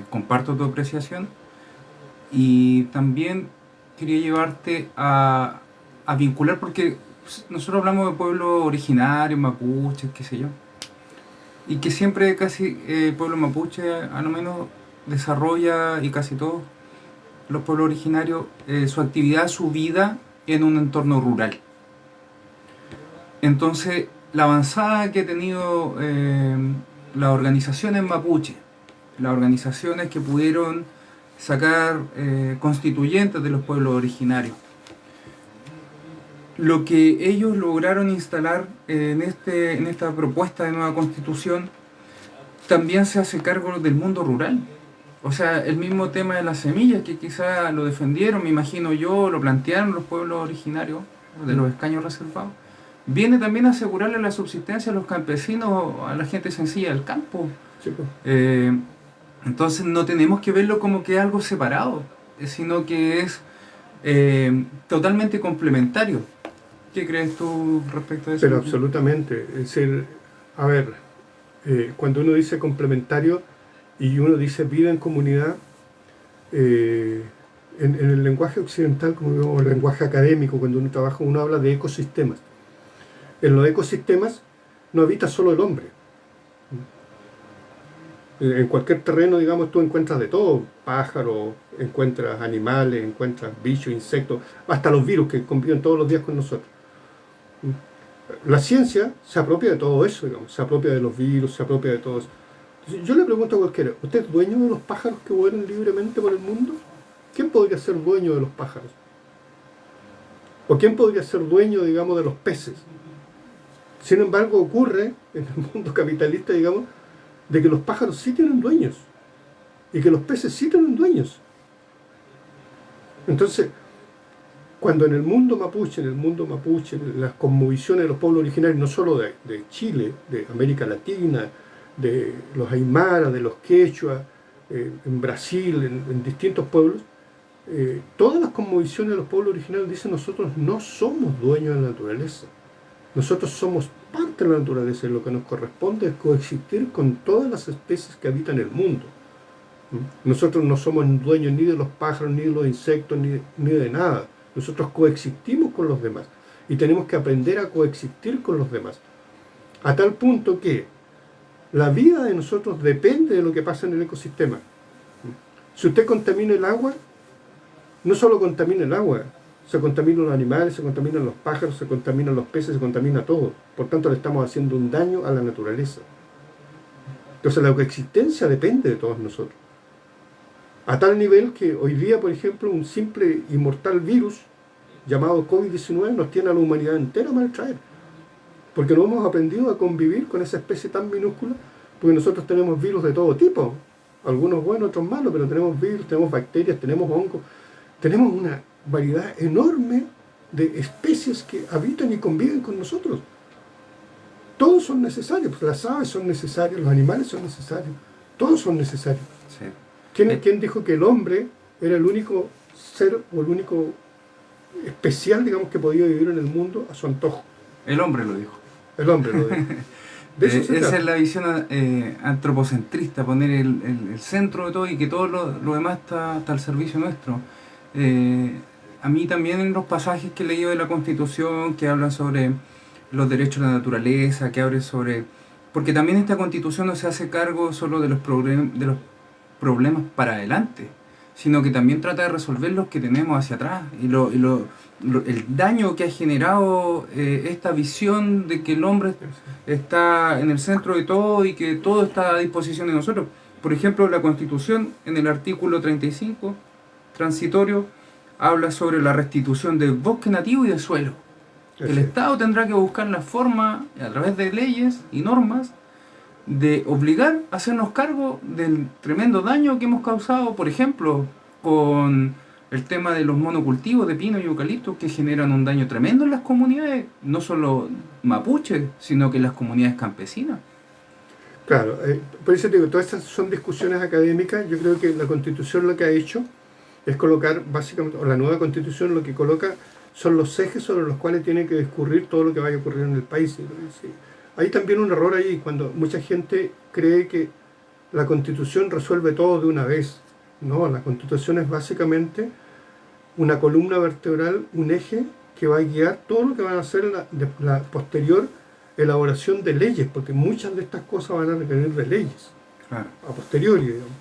S1: comparto tu apreciación y también quería llevarte a vincular, porque nosotros hablamos de pueblos originarios, mapuches, qué sé yo, y que siempre casi el pueblo mapuche a lo menos desarrolla, y casi todos los pueblos originarios, su actividad, su vida en un entorno rural. Entonces, la avanzada que ha tenido las organizaciones mapuche, las organizaciones que pudieron sacar constituyentes de los pueblos originarios, lo que ellos lograron instalar en esta propuesta de nueva constitución también se hace cargo del mundo rural. O sea, el mismo tema de las semillas, que quizá lo defendieron, me imagino yo, lo plantearon los pueblos originarios de los escaños reservados, viene también a asegurarle la subsistencia a los campesinos, a la gente sencilla del campo.
S2: Sí, pues.
S1: Entonces no tenemos que verlo como que algo separado, sino que es totalmente complementario. ¿Qué crees tú respecto a eso?
S2: Pero absolutamente. Es decir, a ver, cuando uno dice complementario y uno dice vida en comunidad, en el lenguaje occidental, como el lenguaje académico, cuando uno trabaja, uno habla de ecosistemas. En los ecosistemas no habita solo el hombre. En cualquier terreno, digamos, tú encuentras de todo, pájaros, encuentras animales, encuentras bichos, insectos, hasta los virus que conviven todos los días con nosotros. La ciencia se apropia de todo eso, digamos, se apropia de los virus, se apropia de todo eso. Entonces, yo le pregunto a cualquiera, ¿usted es dueño de los pájaros que vuelan libremente por el mundo? ¿Quién podría ser dueño de los pájaros? ¿O quién podría ser dueño, digamos, de los peces? Sin embargo, ocurre en el mundo capitalista, digamos, de que los pájaros sí tienen dueños y que los peces sí tienen dueños. Entonces, cuando en el mundo mapuche, en las cosmovisiones de los pueblos originarios, no solo de Chile, de América Latina, de los aymaras, de los quechua, en Brasil, en distintos pueblos, todas las cosmovisiones de los pueblos originarios dicen: nosotros no somos dueños de la naturaleza. Nosotros somos parte de la naturaleza y lo que nos corresponde es coexistir con todas las especies que habitan el mundo. Nosotros no somos dueños ni de los pájaros, ni de los insectos, ni de nada. Nosotros coexistimos con los demás y tenemos que aprender a coexistir con los demás. A tal punto que la vida de nosotros depende de lo que pasa en el ecosistema. Si usted contamina el agua, no solo contamina el agua, se contaminan los animales, se contaminan los pájaros, se contaminan los peces, se contamina todo. Por tanto, le estamos haciendo un daño a la naturaleza. Entonces, la coexistencia depende de todos nosotros. A tal nivel que hoy día, por ejemplo, un simple y mortal virus llamado COVID-19 nos tiene a la humanidad entera mal traer. Porque no hemos aprendido a convivir con esa especie tan minúscula, porque nosotros tenemos virus de todo tipo, algunos buenos, otros malos, pero tenemos virus, tenemos bacterias, tenemos hongos, tenemos una variedad enorme de especies que habitan y conviven con nosotros. Todos son necesarios, pues las aves son necesarias, los animales son necesarios, todos son necesarios.
S1: Sí.
S2: ¿Quién dijo que el hombre era el único ser o el único especial, digamos, que podía vivir en el mundo a su antojo?
S1: El hombre lo dijo.
S2: El hombre lo dijo. De eso se
S1: Esa
S2: trata.
S1: es la visión antropocentrista, poner el centro de todo y que todo lo demás está al servicio nuestro. A mí también en los pasajes que he leído de la Constitución que hablan sobre los derechos de la naturaleza, que hablan sobre... Porque también esta Constitución no se hace cargo solo de los problemas para adelante, sino que también trata de resolver los que tenemos hacia atrás y el daño que ha generado esta visión de que el hombre está en el centro de todo y que todo está a disposición de nosotros. Por ejemplo, la Constitución en el artículo 35, transitorio, habla sobre la restitución del bosque nativo y del suelo. El Estado tendrá que buscar la forma, a través de leyes y normas, de obligar a hacernos cargo del tremendo daño que hemos causado, por ejemplo, con el tema de los monocultivos de pino y eucalipto, que generan un daño tremendo en las comunidades, no solo mapuches, sino que en las comunidades campesinas.
S2: Claro, por eso te digo, todas estas son discusiones académicas. Yo creo que la Constitución lo que ha hecho es colocar, básicamente, o la nueva Constitución lo que coloca son los ejes sobre los cuales tiene que discurrir todo lo que vaya a ocurrir en el país. Sí. Hay también un error ahí cuando mucha gente cree que la Constitución resuelve todo de una vez. No, la Constitución es básicamente una columna vertebral, un eje que va a guiar todo lo que van a hacer la posterior elaboración de leyes, porque muchas de estas cosas van a requerir de leyes,
S1: Claro.
S2: a posteriori, digamos.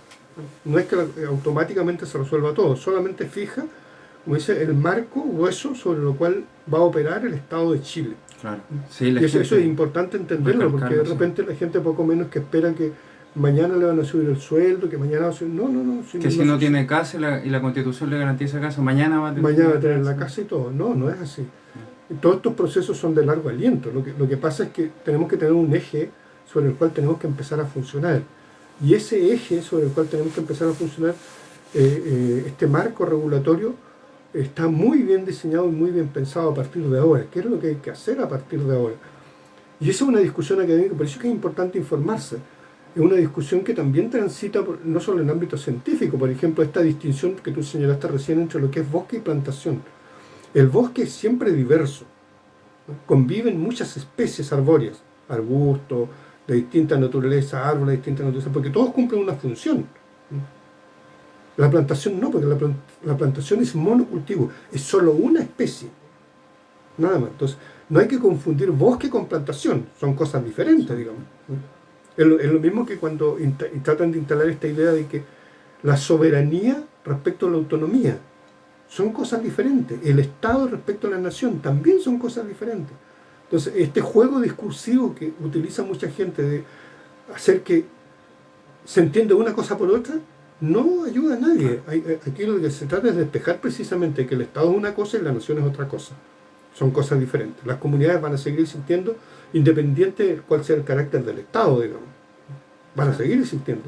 S2: No es que automáticamente se resuelva todo, solamente fija, como dice, el marco hueso sobre lo cual va a operar el Estado de Chile.
S1: Claro. Sí,
S2: Y eso es importante entenderlo, porque de
S1: recalcarlo,
S2: repente la gente poco menos que espera que mañana le van a subir el sueldo, que mañana va a subir... No.
S1: Que si no tiene casa y la Constitución le garantiza casa, mañana va a
S2: tener la casa y todo. No es así. Todos estos procesos son de largo aliento. Lo que pasa es que tenemos que tener un eje sobre el cual tenemos que empezar a funcionar. Y ese eje sobre el cual tenemos que empezar a funcionar, este marco regulatorio, está muy bien diseñado y muy bien pensado a partir de ahora. ¿Qué es lo que hay que hacer a partir de ahora? Y esa es una discusión académica, por eso es que es importante informarse. Es una discusión que también transita no solo en el ámbito científico, por ejemplo, esta distinción que tú señalaste recién entre lo que es bosque y plantación. El bosque es siempre diverso, ¿no? Conviven muchas especies arbóreas, arbustos, de distinta naturaleza, árboles de distinta naturaleza, porque todos cumplen una función. La plantación no, porque la plantación es monocultivo, es solo una especie, nada más. Entonces, no hay que confundir bosque con plantación, son cosas diferentes, digamos. Es lo mismo que cuando tratan de instalar esta idea de que la soberanía respecto a la autonomía son cosas diferentes. El Estado respecto a la nación también son cosas diferentes. Entonces, este juego discursivo que utiliza mucha gente de hacer que se entienda una cosa por otra, no ayuda a nadie. Aquí lo que se trata es de despejar precisamente que el Estado es una cosa y la nación es otra cosa. Son cosas diferentes. Las comunidades van a seguir existiendo independiente de cuál sea el carácter del Estado, digamos. Van a seguir existiendo.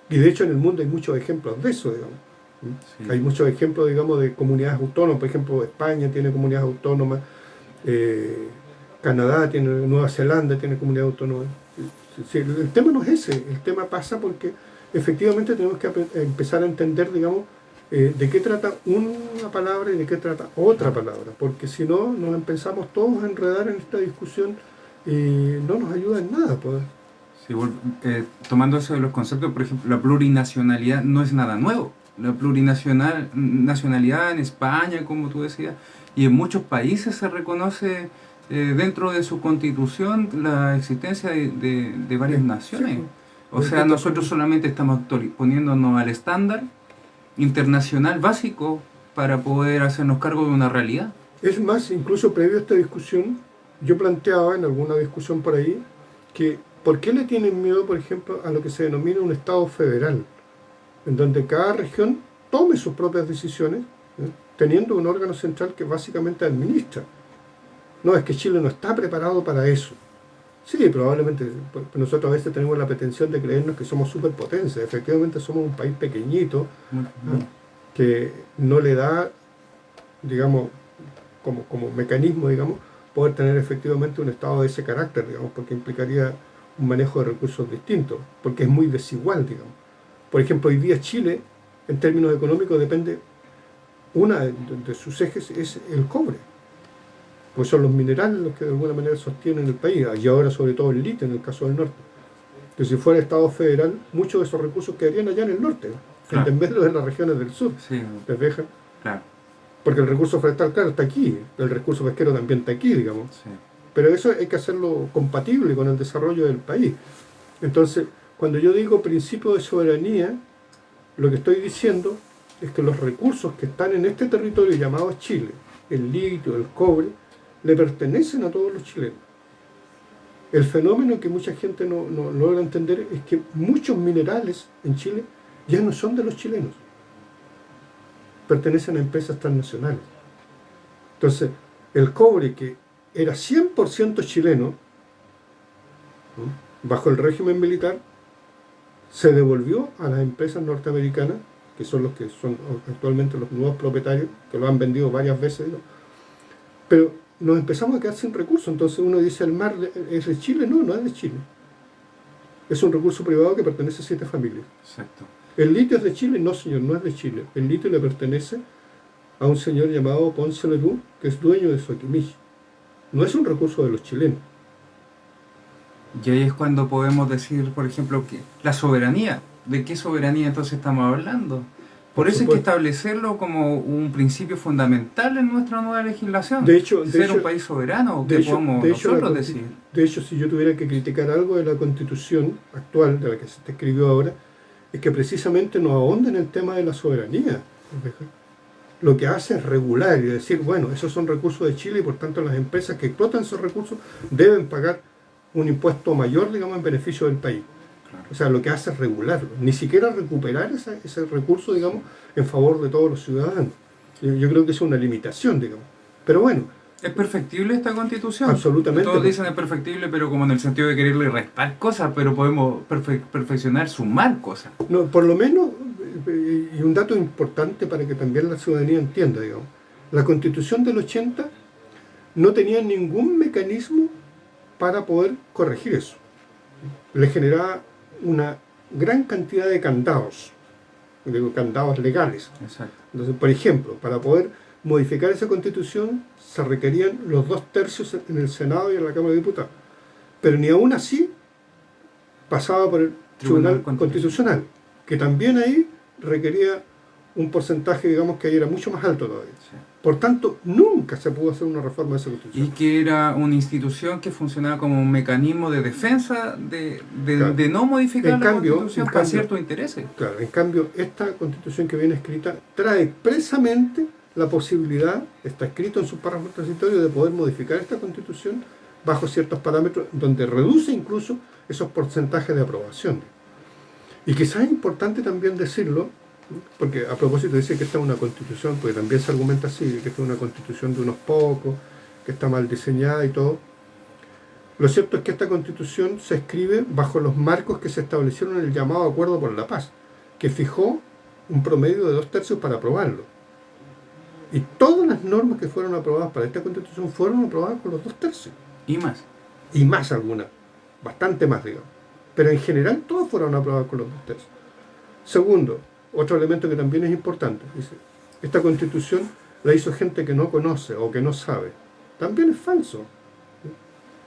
S2: Y de hecho en el mundo hay muchos ejemplos de eso, digamos. Sí. Hay muchos ejemplos, digamos, de comunidades autónomas. Por ejemplo, España tiene comunidades autónomas, Canadá tiene, Nueva Zelanda tiene comunidad autónoma. Sí, el tema no es ese. El tema pasa porque efectivamente tenemos que empezar a entender, digamos, de qué trata una palabra y de qué trata otra palabra, porque si no, nos empezamos todos a enredar en esta discusión y no nos ayuda en nada. Pues.
S1: Sí, tomando eso de los conceptos, por ejemplo, la plurinacionalidad no es nada nuevo. La plurinacionalidad en España, como tú decías, y en muchos países se reconoce dentro de su constitución la existencia de varias naciones. Sí. O sea, nosotros solamente estamos poniéndonos al estándar internacional básico para poder hacernos cargo de una realidad.
S2: Es más, incluso previo a esta discusión, yo planteaba en alguna discusión por ahí que ¿por qué le tienen miedo, por ejemplo, a lo que se denomina un Estado federal? en donde cada región tome sus propias decisiones, teniendo un órgano central que básicamente administra. No, es que Chile no está preparado para eso. Sí, probablemente nosotros a veces tenemos la pretensión de creernos que somos superpotencia. Efectivamente somos un país pequeñito, que no le da, digamos, como mecanismo, digamos, poder tener efectivamente un Estado de ese carácter, digamos, porque implicaría un manejo de recursos distintos, porque es muy desigual, digamos. Por ejemplo, hoy día Chile, en términos económicos, depende, una de sus ejes es el cobre, pues son los minerales los que de alguna manera sostienen el país, y ahora sobre todo el litio en el caso del norte. Que si fuera Estado federal, muchos de esos recursos quedarían allá en el norte, claro, en vez de las regiones del sur.
S1: Sí.
S2: ¿Te fijas?
S1: Claro.
S2: Porque el recurso forestal, claro, está aquí, el recurso pesquero también está aquí, digamos.
S1: Sí.
S2: Pero eso hay que hacerlo compatible con el desarrollo del país. Entonces, cuando yo digo principio de soberanía, lo que estoy diciendo es que los recursos que están en este territorio llamado Chile, el litio, el cobre, le pertenecen a todos los chilenos. El fenómeno que mucha gente no logra entender es que muchos minerales en Chile ya no son de los chilenos, pertenecen a empresas transnacionales. Entonces, el cobre que era 100% chileno, ¿no?, bajo el régimen militar, se devolvió a las empresas norteamericanas, que son los que son actualmente los nuevos propietarios, que lo han vendido varias veces, ¿no? Pero nos empezamos a quedar sin recursos. Entonces uno dice, ¿el mar es de Chile? No, no es de Chile. Es un recurso privado que pertenece a 7 familias.
S1: Exacto.
S2: ¿El litio es de Chile? No, señor, no es de Chile. El litio le pertenece a un señor llamado Ponce Lerú, que es dueño de Soquimich. No es un recurso de los chilenos.
S1: Y ahí es cuando podemos decir, por ejemplo, que la soberanía. ¿De qué soberanía entonces estamos hablando? Por eso hay que establecerlo como un principio fundamental en nuestra nueva legislación.
S2: De hecho,
S1: ser un país soberano, que podamos nosotros decir.
S2: De hecho, si yo tuviera que criticar algo de la Constitución actual, de la que se escribió ahora, es que precisamente no ahonda en el tema de la soberanía. Lo que hace es regular y decir, bueno, esos son recursos de Chile y por tanto las empresas que explotan esos recursos deben pagar un impuesto mayor, digamos, en beneficio del país. Claro. O sea, lo que hace es regularlo, ni siquiera recuperar ese recurso, digamos, en favor de todos los ciudadanos. Yo creo que es una limitación, digamos. Pero bueno.
S1: ¿Es perfectible esta Constitución?
S2: Absolutamente.
S1: Todos dicen es perfectible, pero como en el sentido de quererle restar cosas, pero podemos perfeccionar, sumar cosas.
S2: No, por lo menos, y un dato importante para que también la ciudadanía entienda, digamos, la Constitución del 80 no tenía ningún mecanismo para poder corregir eso. Le generaba una gran cantidad de candados legales.
S1: Exacto.
S2: Entonces, por ejemplo, para poder modificar esa Constitución se requerían los 2/3 en el Senado y en la Cámara de Diputados. Pero ni aún así pasaba por el Tribunal Constitucional, que también ahí requería un porcentaje, digamos, que ahí era mucho más alto todavía. Sí. Por tanto, nunca se pudo hacer una reforma de esa Constitución.
S1: Y que era una institución que funcionaba como un mecanismo de defensa
S2: claro,
S1: de no modificar la Constitución para ciertos intereses.
S2: Claro, en cambio, esta Constitución que viene escrita trae expresamente la posibilidad, está escrito en sus párrafos transitorios, de poder modificar esta Constitución bajo ciertos parámetros, donde reduce incluso esos porcentajes de aprobación. Y quizás es importante también decirlo, porque a propósito dice que esta es una Constitución, porque también se argumenta así, que esta es una Constitución de unos pocos, que está mal diseñada y todo. Lo cierto es que esta Constitución se escribe bajo los marcos que se establecieron en el llamado Acuerdo por la Paz, que fijó un promedio de 2/3 para aprobarlo. Y todas las normas que fueron aprobadas para esta Constitución fueron aprobadas con los 2/3.
S1: Y más.
S2: Y más algunas, bastante más, digamos. Pero en general todas fueron aprobadas con los 2/3. Segundo, otro elemento que también es importante, dice, esta Constitución la hizo gente que no conoce o que no sabe. También es falso.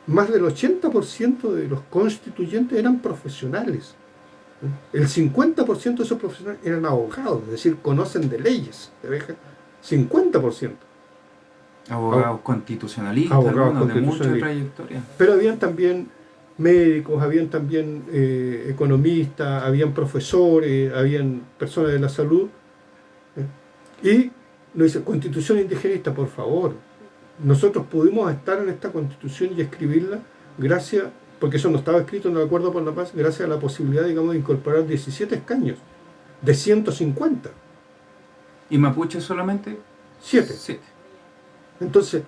S2: Más del 80% de los constituyentes eran profesionales. El 50% de esos profesionales eran abogados, es decir, conocen de leyes. ¿Te ves? 50%.
S1: Abogados constitucionalistas, de mucha trayectoria.
S2: Pero habían también médicos, habían también economistas, habían profesores, habían personas de la salud. Y nos dice, Constitución indigenista, por favor. Nosotros pudimos estar en esta Constitución y escribirla gracias, porque eso no estaba escrito en el Acuerdo por la Paz, gracias a la posibilidad, digamos, de incorporar 17 escaños de 150.
S1: ¿Y Mapuche solamente?
S2: 7.
S1: 7.
S2: Entonces,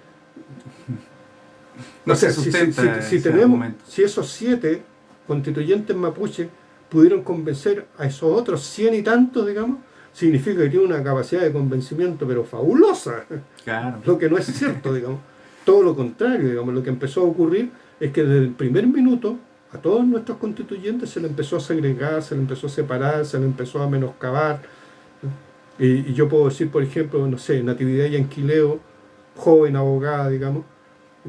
S1: No
S2: o sea,
S1: se sustenta
S2: si
S1: ese
S2: tenemos,
S1: argumento.
S2: si esos 7 constituyentes mapuche pudieron convencer a esos otros 100 y tantos, digamos, significa que tiene una capacidad de convencimiento, pero fabulosa.
S1: Claro.
S2: Lo que no es cierto, digamos. Todo lo contrario, digamos. Lo que empezó a ocurrir es que desde el primer minuto a todos nuestros constituyentes se le empezó a segregar, se le empezó a separar, se le empezó a menoscabar. Y yo puedo decir, por ejemplo, no sé, Natividad Yanquileo, joven abogada, digamos,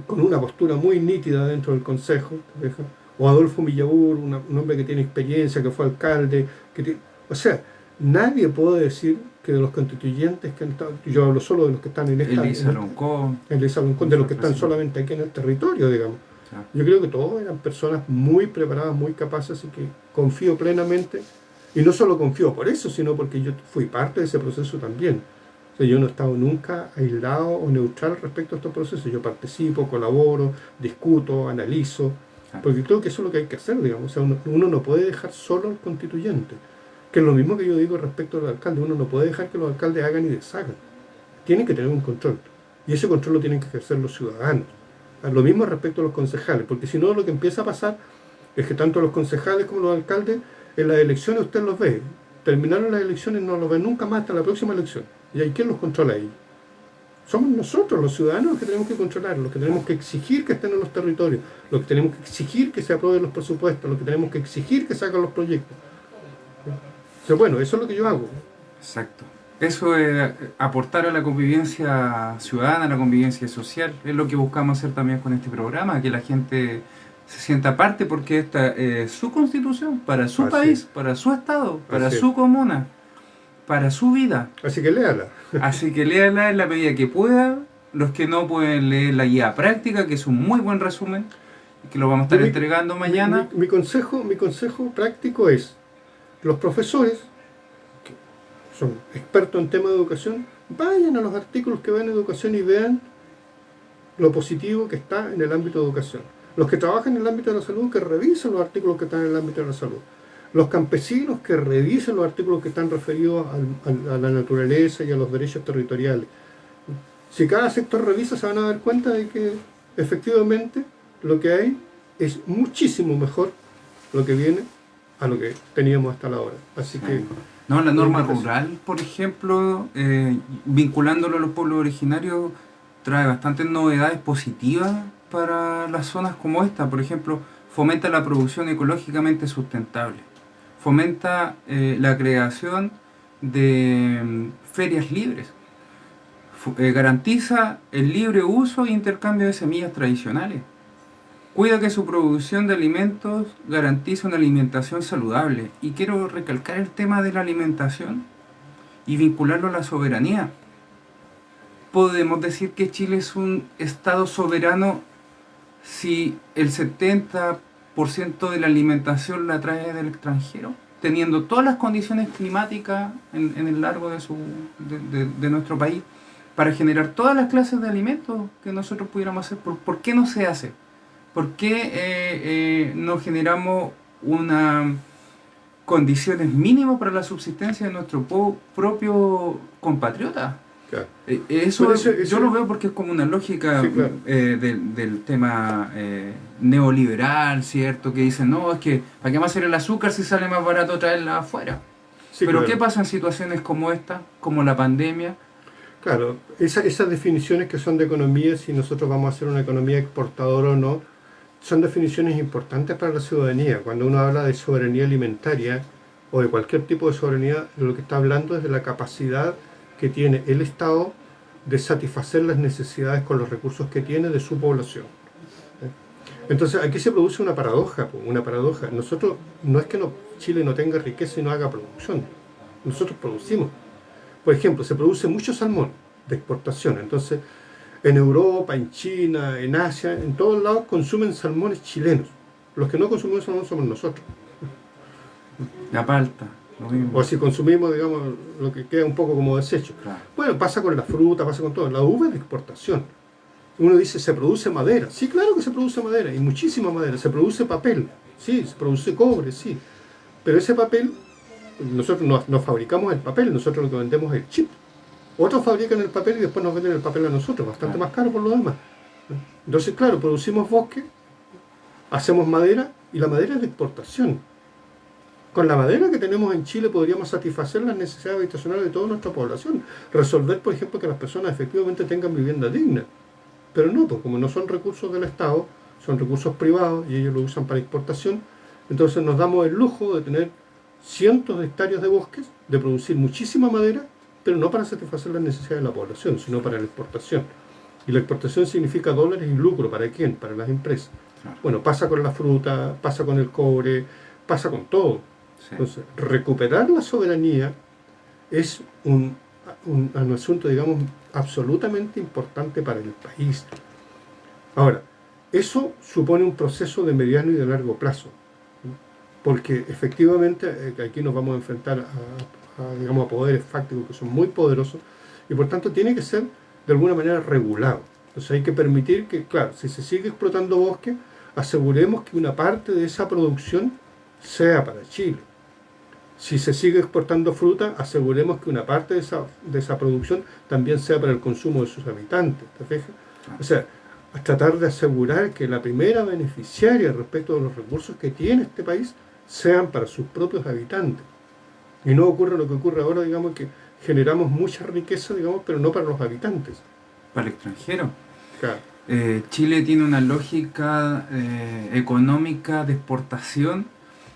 S2: con una postura muy nítida dentro del Consejo, o Adolfo Millabur, un hombre que tiene experiencia, que fue alcalde, o sea, nadie puede decir que de los constituyentes que han estado, yo hablo solo de los que están en esta...
S1: Elisa Loncón.
S2: Elisa Loncón, de los que están solamente aquí en el territorio, digamos. Yo creo que todos eran personas muy preparadas, muy capaces, y que confío plenamente, y no solo confío por eso, sino porque yo fui parte de ese proceso también. O sea, yo no he estado nunca aislado o neutral respecto a estos procesos. Yo participo, colaboro, discuto, analizo, porque creo que eso es lo que hay que hacer, digamos. O sea, uno no puede dejar solo al constituyente, que es lo mismo que yo digo respecto al alcalde. Uno no puede dejar que los alcaldes hagan y deshagan. Tienen que tener un control, y ese control lo tienen que ejercer los ciudadanos. Lo mismo respecto a los concejales, porque si no, lo que empieza a pasar es que tanto los concejales como los alcaldes, en las elecciones usted los ve, terminaron las elecciones, no los ve nunca más hasta la próxima elección. ¿Y ahí quién los controla ahí? Somos nosotros, los ciudadanos, los que tenemos que controlar, los que tenemos que exigir que estén en los territorios, los que tenemos que exigir que se aprueben los presupuestos, los que tenemos que exigir que saquen los proyectos. Entonces, bueno, eso es lo que yo hago.
S1: Exacto. Eso es aportar a la convivencia ciudadana, a la convivencia social. Es lo que buscamos hacer también con este programa, que la gente se sienta parte, porque esta es su constitución, para su país, para su estado, para su comuna, para su vida.
S2: Así que léala.
S1: Así que léala en la medida que pueda. Los que no pueden leer la guía práctica, que es un muy buen resumen, que lo vamos a estar entregando mañana.
S2: Mi consejo práctico es: los profesores son expertos en temas de educación, vayan a los artículos que ven en educación y vean lo positivo que está en el ámbito de educación. Los que trabajan en el ámbito de la salud, que revisen los artículos que están en el ámbito de la salud. Los campesinos, que revisen los artículos que están referidos a la naturaleza y a los derechos territoriales. Si cada sector revisa, se van a dar cuenta de que efectivamente lo que hay es muchísimo mejor lo que viene a lo que teníamos hasta la hora. Así que...
S1: No, la norma rural, por ejemplo, vinculándolo a los pueblos originarios, trae bastantes novedades positivas para las zonas como esta. Por ejemplo, fomenta la producción ecológicamente sustentable, fomenta la creación de ferias libres, garantiza el libre uso e intercambio de semillas tradicionales, cuida que su producción de alimentos garantice una alimentación saludable. Y quiero recalcar el tema de la alimentación y vincularlo a la soberanía. Podemos decir que Chile es un estado soberano si el 70% de la alimentación la trae del extranjero, teniendo todas las condiciones climáticas en el largo de nuestro país para generar todas las clases de alimentos que nosotros pudiéramos hacer. ¿Por qué no se hace? ¿Por qué no generamos unas condiciones mínimas para la subsistencia de nuestro propio compatriota?
S2: Claro.
S1: Eso yo lo veo porque es como una lógica,
S2: sí, claro,
S1: del tema neoliberal, ¿cierto? Que dicen, no, es que ¿para qué más hacer el azúcar si sale más barato traerla afuera?
S2: Sí,
S1: pero
S2: claro.
S1: ¿qué pasa en situaciones como esta, como la pandemia?
S2: Claro, esas definiciones que son de economía, si nosotros vamos a hacer una economía exportadora o no, son definiciones importantes para la ciudadanía. Cuando uno habla de soberanía alimentaria o de cualquier tipo de soberanía, lo que está hablando es de la capacidad que tiene el Estado de satisfacer las necesidades con los recursos que tiene de su población. Entonces aquí se produce una paradoja. Nosotros, no es que Chile no tenga riqueza y no haga producción, nosotros producimos. Por ejemplo, se produce mucho salmón de exportación. Entonces, en Europa, en China, en Asia, en todos lados consumen salmones chilenos. Los que no consumimos salmón somos nosotros.
S1: La palta, lo mismo.
S2: O si consumimos, digamos, lo que queda un poco como desecho.
S1: Claro.
S2: Bueno, pasa con la fruta, pasa con todo. La uva es de exportación. Uno dice, ¿se produce madera? Sí, claro que se produce madera, y muchísima madera. Se produce papel, sí, se produce cobre, sí. Pero ese papel Nosotros no fabricamos el papel, nosotros lo que vendemos es el chip. Otros fabrican el papel y después nos venden el papel a nosotros, bastante más caro por lo demás. Entonces, claro, producimos bosque, hacemos madera y la madera es de exportación. Con la madera que tenemos en Chile podríamos satisfacer las necesidades habitacionales de toda nuestra población. Resolver, por ejemplo, que las personas efectivamente tengan vivienda digna. Pero no, pues como no son recursos del Estado, son recursos privados y ellos lo usan para exportación, entonces nos damos el lujo de tener cientos de hectáreas de bosques, de producir muchísima madera, pero no para satisfacer las necesidades de la población, sino para la exportación. Y la exportación significa dólares y lucro. ¿Para quién? Para las empresas. Bueno, pasa con la fruta, pasa con el cobre, pasa con todo. Sí. Entonces, recuperar la soberanía es un asunto, digamos, absolutamente importante para el país. Ahora, eso supone un proceso de mediano y de largo plazo, porque efectivamente aquí nos vamos a enfrentar digamos, a poderes fácticos que son muy poderosos y por tanto tiene que ser de alguna manera regulado. Entonces hay que permitir que, claro, si se sigue explotando bosque, aseguremos que una parte de esa producción sea para Chile. Si se sigue exportando fruta, aseguremos que una parte de esa producción también sea para el consumo de sus habitantes. ¿Te fijas? O sea, a tratar de asegurar que la primera beneficiaria respecto de los recursos que tiene este país sean para sus propios habitantes. Y no ocurre lo que ocurre ahora, digamos, que generamos mucha riqueza, digamos, pero no para los habitantes.
S1: Para el extranjero.
S2: Claro.
S1: Chile tiene una lógica económica de exportación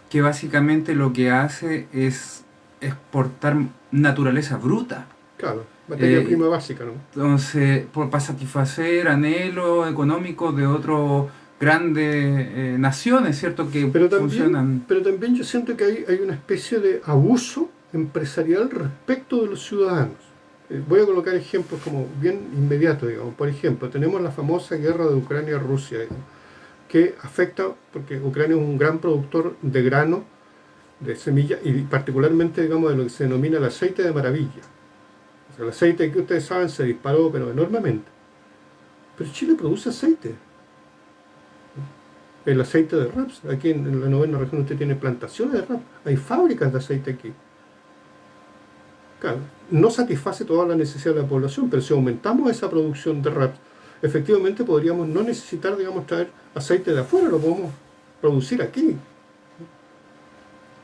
S1: que básicamente lo que hace es exportar naturaleza bruta.
S2: Claro, materia prima básica, ¿no?
S1: Entonces, para satisfacer anhelos económicos de otras grandes naciones, ¿cierto? Que funcionan.
S2: Pero también yo siento que hay una especie de abuso empresarial respecto de los ciudadanos. Voy a colocar ejemplos como bien inmediatos, digamos. Por ejemplo, tenemos la famosa guerra de Ucrania-Rusia, que afecta, porque Ucrania es un gran productor de grano, de semillas, y particularmente, digamos, de lo que se denomina el aceite de maravilla. O sea, el aceite que ustedes saben se disparó, pero enormemente. Pero Chile produce aceite. El aceite de raps. Aquí en la novena región usted tiene plantaciones de raps. Hay fábricas de aceite aquí. Claro, no satisface toda la necesidad de la población, pero si aumentamos esa producción de raps, efectivamente podríamos no necesitar, digamos, traer aceite de afuera, lo podemos producir aquí.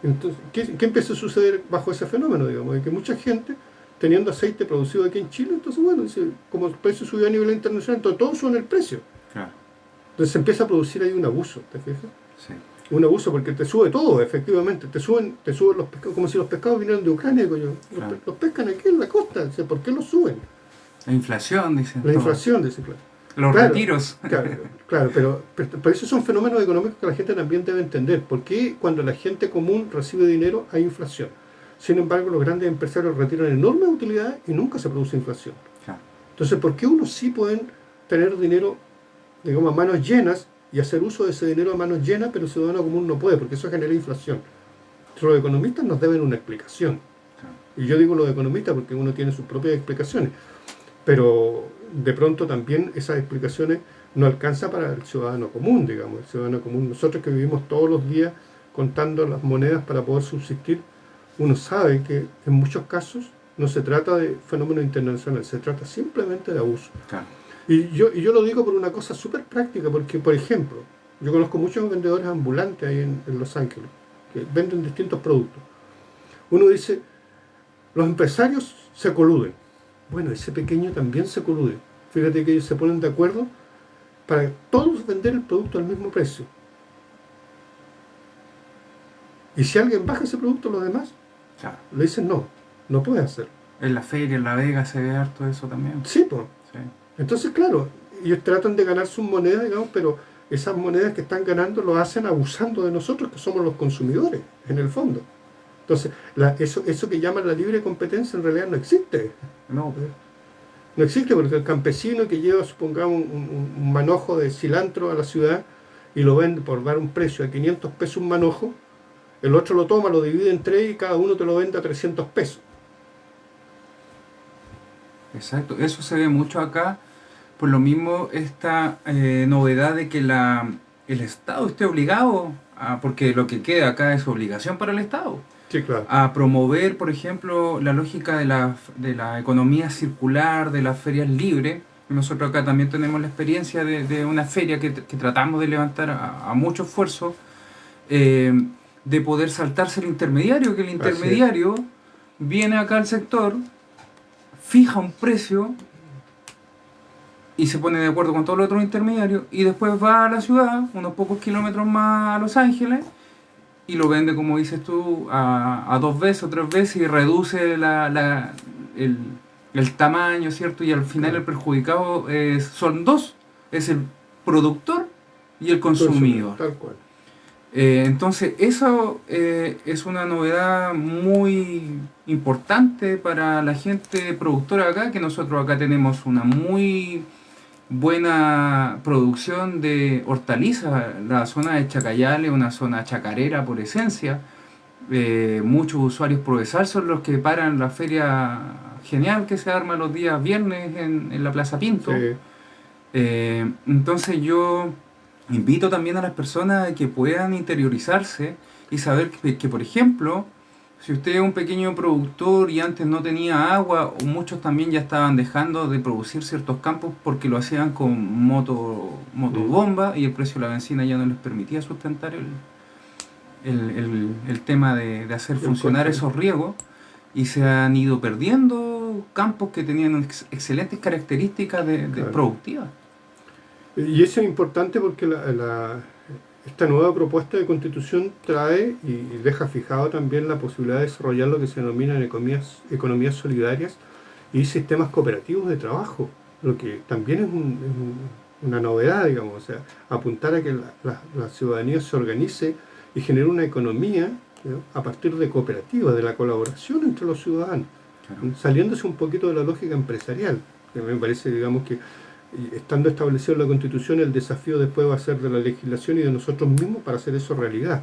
S2: Entonces, ¿qué empieza a suceder bajo ese fenómeno? Digamos, de que mucha gente, teniendo aceite producido aquí en Chile, entonces, bueno, como el precio subió a nivel internacional, entonces todos suben el precio. Claro. Entonces se empieza a producir ahí un abuso, ¿te fijas? Sí. Un abuso porque te sube todo, efectivamente. Te suben los pescados, como si los pescados vinieran de Ucrania, digo yo. Claro. Los pescan aquí en la costa, o sea, ¿por qué los suben?
S1: La inflación, dicen.
S2: La inflación, dicen, claro.
S1: Los retiros.
S2: Claro, pero esos son fenómenos económicos que la gente también debe entender. ¿Por qué cuando la gente común recibe dinero hay inflación? Sin embargo, los grandes empresarios retiran enormes utilidades y nunca se produce inflación. Claro. Entonces, ¿por qué unos sí pueden tener dinero, digamos, a manos llenas y hacer uso de ese dinero a manos llenas, pero el ciudadano común no puede? Porque eso genera inflación. Entonces, los economistas nos deben una explicación. Claro. Y yo digo los economistas porque uno tiene sus propias explicaciones. Pero de pronto también esas explicaciones no alcanzan para el ciudadano común, digamos. El ciudadano común, nosotros que vivimos todos los días contando las monedas para poder subsistir, uno sabe que en muchos casos no se trata de fenómeno internacional, se trata simplemente de abuso. Claro. Y yo lo digo por una cosa súper práctica, porque, por ejemplo, yo conozco muchos vendedores ambulantes ahí en Los Ángeles, que venden distintos productos. Uno dice, los empresarios se coluden. Bueno, ese pequeño también se colude. Fíjate que ellos se ponen de acuerdo para todos vender el producto al mismo precio. Y si alguien baja ese producto, los demás le dicen no puede hacer.
S1: En la feria, en La Vega, se ve harto eso también.
S2: Sí, pues. Sí. Entonces, claro, ellos tratan de ganar sus monedas, digamos, pero esas monedas que están ganando lo hacen abusando de nosotros, que somos los consumidores, en el fondo. Entonces, eso que llaman la libre competencia en realidad no existe. No existe, porque el campesino que lleva, supongamos, un manojo de cilantro a la ciudad y lo vende por dar un precio a 500 pesos un manojo, el otro lo toma, lo divide en 3 y cada uno te lo vende a 300 pesos.
S1: Exacto, eso se ve mucho acá. Por lo mismo, esta novedad de que el Estado esté obligado, porque lo que queda acá es obligación para el Estado.
S2: Sí, claro.
S1: a promover, por ejemplo, la lógica de la economía circular, de las ferias libres. Nosotros acá también tenemos la experiencia de una feria que tratamos de levantar a mucho esfuerzo, eh, de poder saltarse el intermediario, que el
S2: Así es.
S1: intermediario viene acá al sector, fija un precio y se pone de acuerdo con todos los otros intermediarios y después va a la ciudad, unos pocos kilómetros más a Los Ángeles, y lo vende, como dices tú, a dos veces o tres veces y reduce el, el tamaño, ¿cierto? Y al final el
S2: Claro.
S1: perjudicado son dos, es el productor y el
S2: Consumidor,
S1: consumidor.
S2: tal cual.
S1: Entonces, eso es una novedad muy importante para la gente productora acá, que nosotros acá tenemos una muy buena producción de hortalizas. La zona de Chacayal es una zona chacarera por esencia. Muchos usuarios Provesal son los que paran la feria genial que se arma los días viernes en la Plaza Pinto.
S2: Sí.
S1: Entonces yo invito también a las personas a que puedan interiorizarse y saber que, por ejemplo, si usted es un pequeño productor y antes no tenía agua, o muchos también ya estaban dejando de producir ciertos campos porque lo hacían con
S2: Mm.
S1: motobomba y el precio de la benzina ya no les permitía sustentar el tema de hacer
S2: El
S1: funcionar
S2: costo.
S1: esos riegos, y se han ido perdiendo campos que tenían excelentes características de
S2: Claro.
S1: productivas.
S2: Y eso es importante porque esta nueva propuesta de constitución trae y deja fijado también la posibilidad de desarrollar lo que se denominan economías solidarias y sistemas cooperativos de trabajo, lo que también es una novedad, digamos, o sea, apuntar a que la ciudadanía se organice y genere una economía, ¿no?, a partir de cooperativas, de la colaboración entre los ciudadanos,
S1: Claro.
S2: saliéndose un poquito de la lógica empresarial, que me parece, digamos, que estando establecido en la Constitución, el desafío después va a ser de la legislación y de nosotros mismos para hacer eso realidad.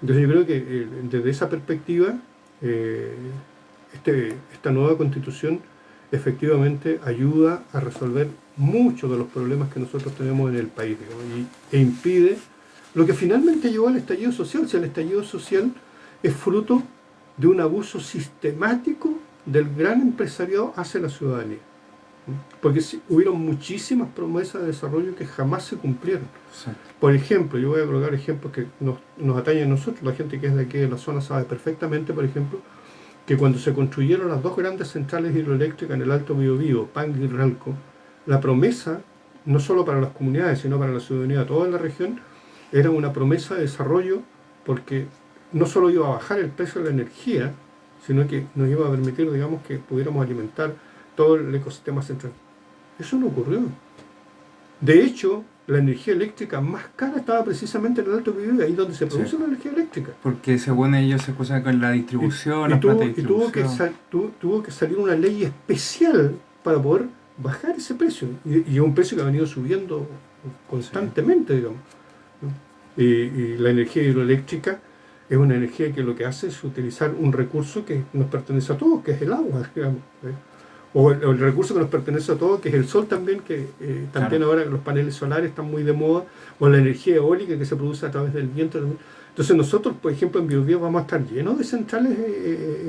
S2: Entonces yo creo que desde esa perspectiva, eh, esta nueva Constitución efectivamente ayuda a resolver muchos de los problemas que nosotros tenemos en el país, digamos, e impide lo que finalmente llevó al estallido social. Si el estallido social es fruto de un abuso sistemático del gran empresariado hacia la ciudadanía. Porque hubieron muchísimas promesas de desarrollo que jamás se cumplieron.
S1: Exacto.
S2: Por ejemplo, yo voy a colocar ejemplos que nos atañen a nosotros. La gente que es de aquí de la zona sabe perfectamente, por ejemplo, que cuando se construyeron las dos grandes centrales hidroeléctricas en el Alto Biobío, Pangui y Ralco, la promesa, no solo para las comunidades, sino para la ciudadanía de toda la región, era una promesa de desarrollo, porque no solo iba a bajar el precio de la energía, sino que nos iba a permitir, digamos, que pudiéramos alimentar todo el ecosistema central. Eso no ocurrió. De hecho, la energía eléctrica más cara estaba precisamente en el Alto Biobío, ahí donde se produce
S1: Sí.
S2: la energía eléctrica.
S1: Porque según ellos se acusan con la distribución,
S2: Y
S1: las plantas de
S2: tuvo que salir una ley especial para poder bajar ese precio. Y es un precio que ha venido subiendo constantemente, digamos. Y la energía hidroeléctrica es una energía que lo que hace es utilizar un recurso que nos pertenece a todos, que es el agua, digamos. O el recurso que nos pertenece a todos, que es el sol también, que también
S1: Claro.
S2: ahora los paneles solares están muy de moda, o la energía eólica que se produce a través del viento. Entonces nosotros, por ejemplo, en Biobío vamos a estar llenos de centrales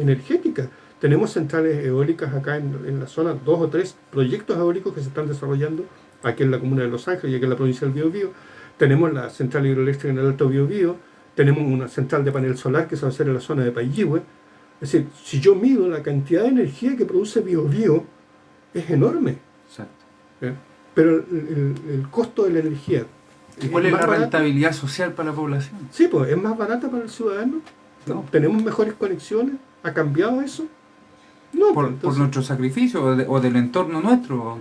S2: energéticas. Tenemos centrales eólicas acá en la zona, 2 o 3 proyectos eólicos que se están desarrollando aquí en la comuna de Los Ángeles y aquí en la provincia del Biobío. Tenemos la central hidroeléctrica en el Alto Biobío, tenemos una central de panel solar que se va a hacer en la zona de Paillihue. Es decir, si yo mido la cantidad de energía que produce Biobío, es enorme.
S1: Exacto.
S2: ¿Eh? Pero el costo de la energía
S1: ¿Y cuál
S2: es
S1: es
S2: más
S1: la
S2: barato.
S1: rentabilidad social para la población?
S2: Sí, pues es más barata para el ciudadano.
S1: No.
S2: ¿Tenemos mejores conexiones? ¿Ha cambiado eso? No, pues
S1: Por
S2: entonces,
S1: nuestro sacrificio o del entorno nuestro.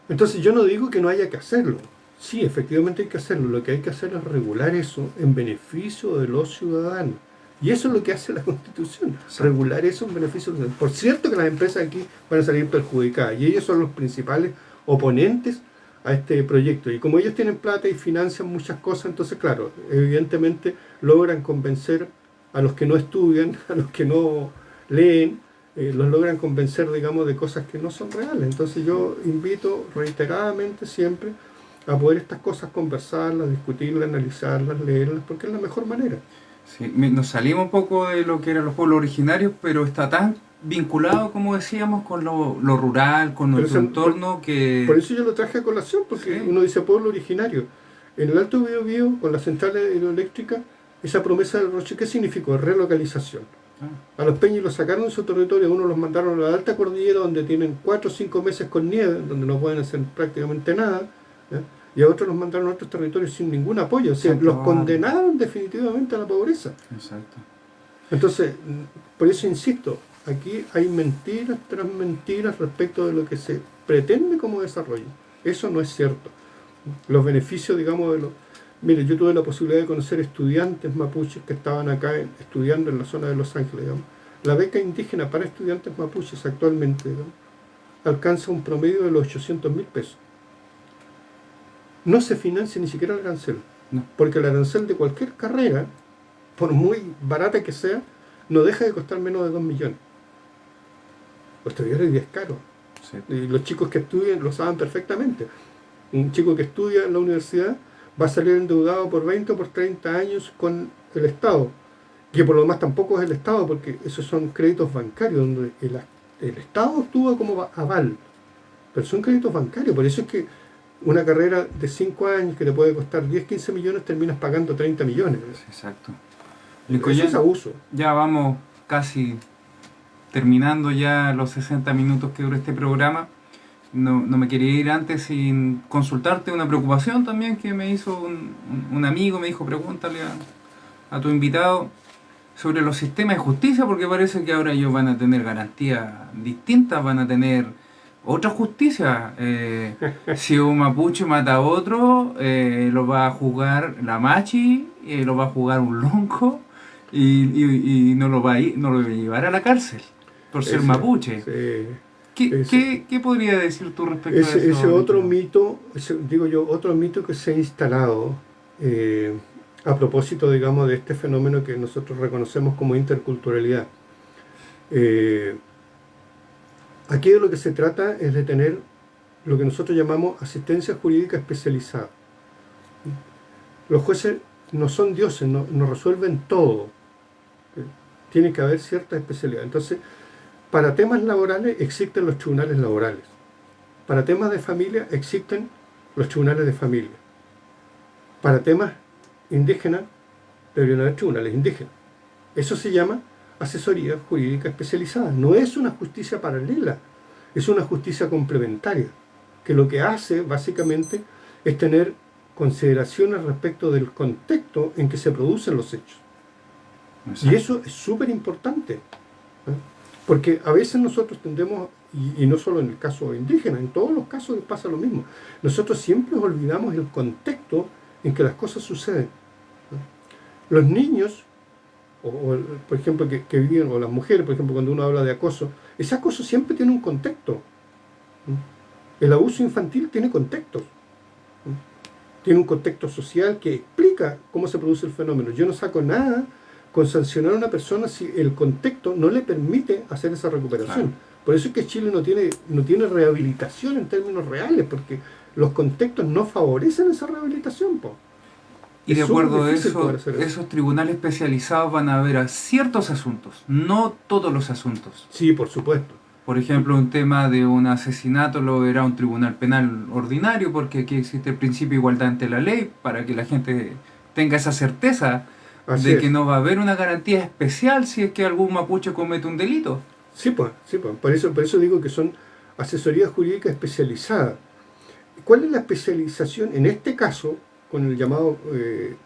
S2: entonces yo no digo que no haya que hacerlo. Sí, efectivamente hay que hacerlo. Lo que hay que hacer es regular eso en beneficio de los ciudadanos. Y eso es lo que hace la Constitución,
S1: Exacto.
S2: regular eso en beneficio de los ciudadanos. Por cierto que las empresas aquí van a salir perjudicadas y ellos son los principales oponentes a este proyecto. Y como ellos tienen plata y financian muchas cosas, entonces claro, evidentemente logran convencer a los que no estudian, a los que no leen, los logran convencer, digamos, de cosas que no son reales. Entonces yo invito reiteradamente siempre a poder estas cosas conversarlas, discutirlas, analizarlas, leerlas, porque es la mejor manera.
S1: Sí, nos salimos un poco de lo que eran los pueblos originarios, pero está tan vinculado, como decíamos, con lo rural, con
S2: Pero
S1: nuestro
S2: eso,
S1: entorno,
S2: por
S1: que
S2: eso yo lo traje a colación, porque
S1: sí,
S2: uno dice pueblo originario. En el Alto Biobío, con las centrales hidroeléctricas, esa promesa del Roche, ¿qué significó? Relocalización.
S1: ah,
S2: A los peñis los sacaron de su territorio, unos los mandaron a la alta cordillera, donde tienen 4 o 5 meses con nieve, donde no pueden hacer prácticamente nada, ¿ya? Y a otros los mandaron a otros territorios sin ningún apoyo. O sea, los
S1: Santo Barrio,
S2: condenaron definitivamente a la pobreza.
S1: exacto.
S2: Entonces, por eso insisto, aquí hay mentiras tras mentiras respecto de lo que se pretende como desarrollo. Eso no es cierto. Los beneficios, digamos, de los... Mire, yo tuve la posibilidad de conocer estudiantes mapuches que estaban acá estudiando en la zona de Los Ángeles, digamos. La beca indígena para estudiantes mapuches actualmente, digamos, alcanza un promedio de los 800.000 pesos. No se financia ni siquiera el arancel,
S1: No,
S2: porque el arancel de cualquier carrera, por muy barata que sea, no deja de costar menos de 2 millones. Estudiar hoy día es caro.
S1: sí,
S2: Y los chicos que estudian lo saben perfectamente. Un chico que estudia en la universidad va a salir endeudado por 20 o por 30 años con el Estado, que por lo demás tampoco es el Estado, porque esos son créditos bancarios, donde el Estado actúa como aval, pero son créditos bancarios. Por eso es que una carrera de 5 años que te puede costar 10, 15 millones, terminas pagando 30 millones.
S1: exacto.
S2: Eso es abuso.
S1: Ya vamos casi terminando ya los 60 minutos que dura este programa. No me quería ir antes sin consultarte una preocupación también que me hizo un amigo, me dijo pregúntale a tu invitado sobre los sistemas de justicia, porque parece que ahora ellos van a tener garantías distintas, van a tener otra justicia. Si un mapuche mata a otro, lo va a juzgar la machi, lo va a juzgar un lonco y no lo va no lo va a llevar a la cárcel por ser mapuche. ¿Qué podría decir tú respecto a eso,
S2: Ese otro
S1: Nicolás?
S2: mito, digo yo, otro mito que se ha instalado a propósito, digamos, de este fenómeno que nosotros reconocemos como interculturalidad. Eh, Aquí de lo que se trata es de tener lo que nosotros llamamos asistencia jurídica especializada. Los jueces no son dioses, no resuelven todo. Tiene que haber cierta especialidad. Entonces, para temas laborales existen los tribunales laborales. Para temas de familia existen los tribunales de familia. Para temas indígenas deberían haber tribunales indígenas. Eso se llama asesoría jurídica especializada. No es una justicia paralela, es una justicia complementaria, que lo que hace básicamente es tener consideraciones respecto del contexto en que se producen los hechos.
S1: Exacto.
S2: Y eso es súper importante, ¿eh? Porque a veces nosotros tendemos, y no solo en el caso indígena, en todos los casos pasa lo mismo, nosotros siempre olvidamos el contexto en que las cosas suceden. Los niños, por ejemplo, que viven, o las mujeres, por ejemplo, cuando uno habla de acoso, ese acoso siempre tiene un contexto. El abuso infantil tiene contextos. Tiene un contexto social que explica cómo se produce el fenómeno. Yo no saco nada con sancionar a una persona si el contexto no le permite hacer esa recuperación.
S1: Claro.
S2: Por eso es que Chile no tiene rehabilitación en términos reales, porque los contextos no favorecen esa rehabilitación, po.
S1: Y
S2: Es
S1: de
S2: súper
S1: acuerdo a
S2: difícil
S1: eso,
S2: poder hacer eso.
S1: esos tribunales especializados van a ver a ciertos asuntos, no todos los asuntos.
S2: Sí, por supuesto.
S1: Por ejemplo, un tema de un asesinato lo verá un tribunal penal ordinario, porque aquí existe el principio de igualdad ante la ley, para que la gente tenga esa certeza
S2: Así
S1: de que
S2: es.
S1: no va a haber una garantía especial si es que algún mapuche comete un delito.
S2: Sí, pues. Por eso digo que son asesorías jurídicas especializadas. ¿Cuál es la especialización en este caso con el llamado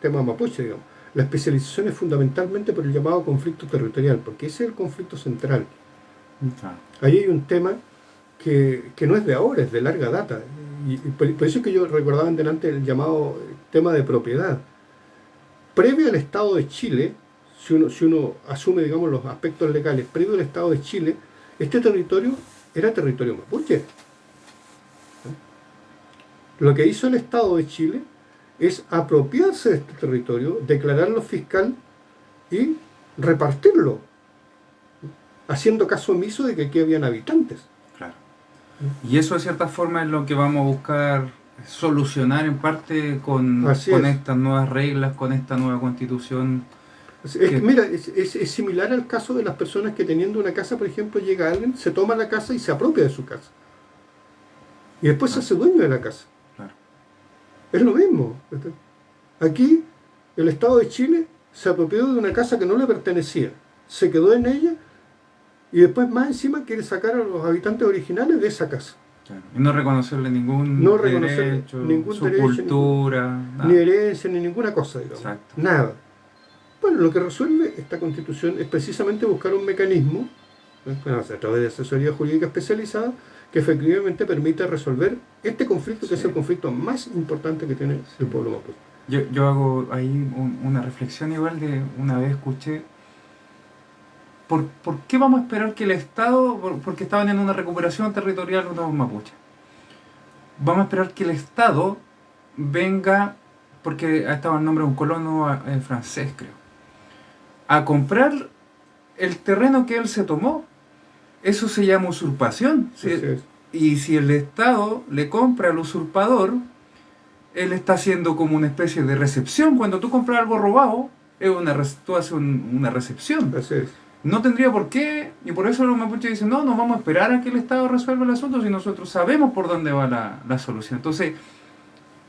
S2: tema mapuche, digamos? La especialización es fundamentalmente por el llamado conflicto territorial, porque ese es el conflicto central. Ahí hay un tema que no es de ahora, es de larga data. Y por eso es que yo recordaba delante el llamado tema de propiedad. Previo al Estado de Chile, si uno asume, digamos, los aspectos legales, previo al Estado de Chile, este territorio era territorio mapuche. Lo que hizo el Estado de Chile es apropiarse de este territorio, declararlo fiscal y repartirlo, haciendo caso omiso de que aquí habían habitantes.
S1: Claro. Y eso de cierta forma es lo que vamos a buscar solucionar en parte con
S2: Así es.
S1: estas nuevas reglas, con esta nueva constitución Que-
S2: Mira, es similar al caso de las personas que teniendo una casa, por ejemplo, llega alguien, se toma la casa y se apropia de su casa. Y después se
S1: claro,
S2: hace dueño de la casa.
S1: claro.
S2: Es lo mismo. Aquí, el Estado de Chile se apropió de una casa que no le pertenecía. Se quedó en ella y después más encima quiere sacar a los habitantes originales de esa casa.
S1: Claro. Y no reconocerle
S2: No
S1: ningún
S2: reconocer
S1: derecho,
S2: ningún
S1: su
S2: derecho,
S1: cultura,
S2: ni
S1: nada.
S2: herencia, ni ninguna cosa, digamos.
S1: Exacto.
S2: Nada. Bueno, lo que resuelve esta constitución es precisamente buscar un mecanismo, a través de asesoría jurídica especializada, que efectivamente permita resolver este conflicto, que es
S1: Sí,
S2: el conflicto más importante que tiene
S1: sí.
S2: el pueblo mapuche.
S1: Yo hago ahí una reflexión igual de una vez escuché, ¿por qué vamos a esperar que el Estado, porque estaban en una recuperación territorial unos mapuches, vamos a esperar que el Estado venga, porque estaba el nombre de un colono francés creo, a comprar el terreno que él se tomó? Eso se llama usurpación.
S2: Así
S1: ¿Sí?
S2: es.
S1: Y si el Estado le compra al usurpador, él está haciendo como una especie de recepción. Cuando tú compras algo robado, tú haces una recepción.
S2: Así es.
S1: No tendría por qué, y por eso los mapuches dicen, no, no vamos a esperar a que el Estado resuelva el asunto si nosotros sabemos por dónde va la solución. Entonces,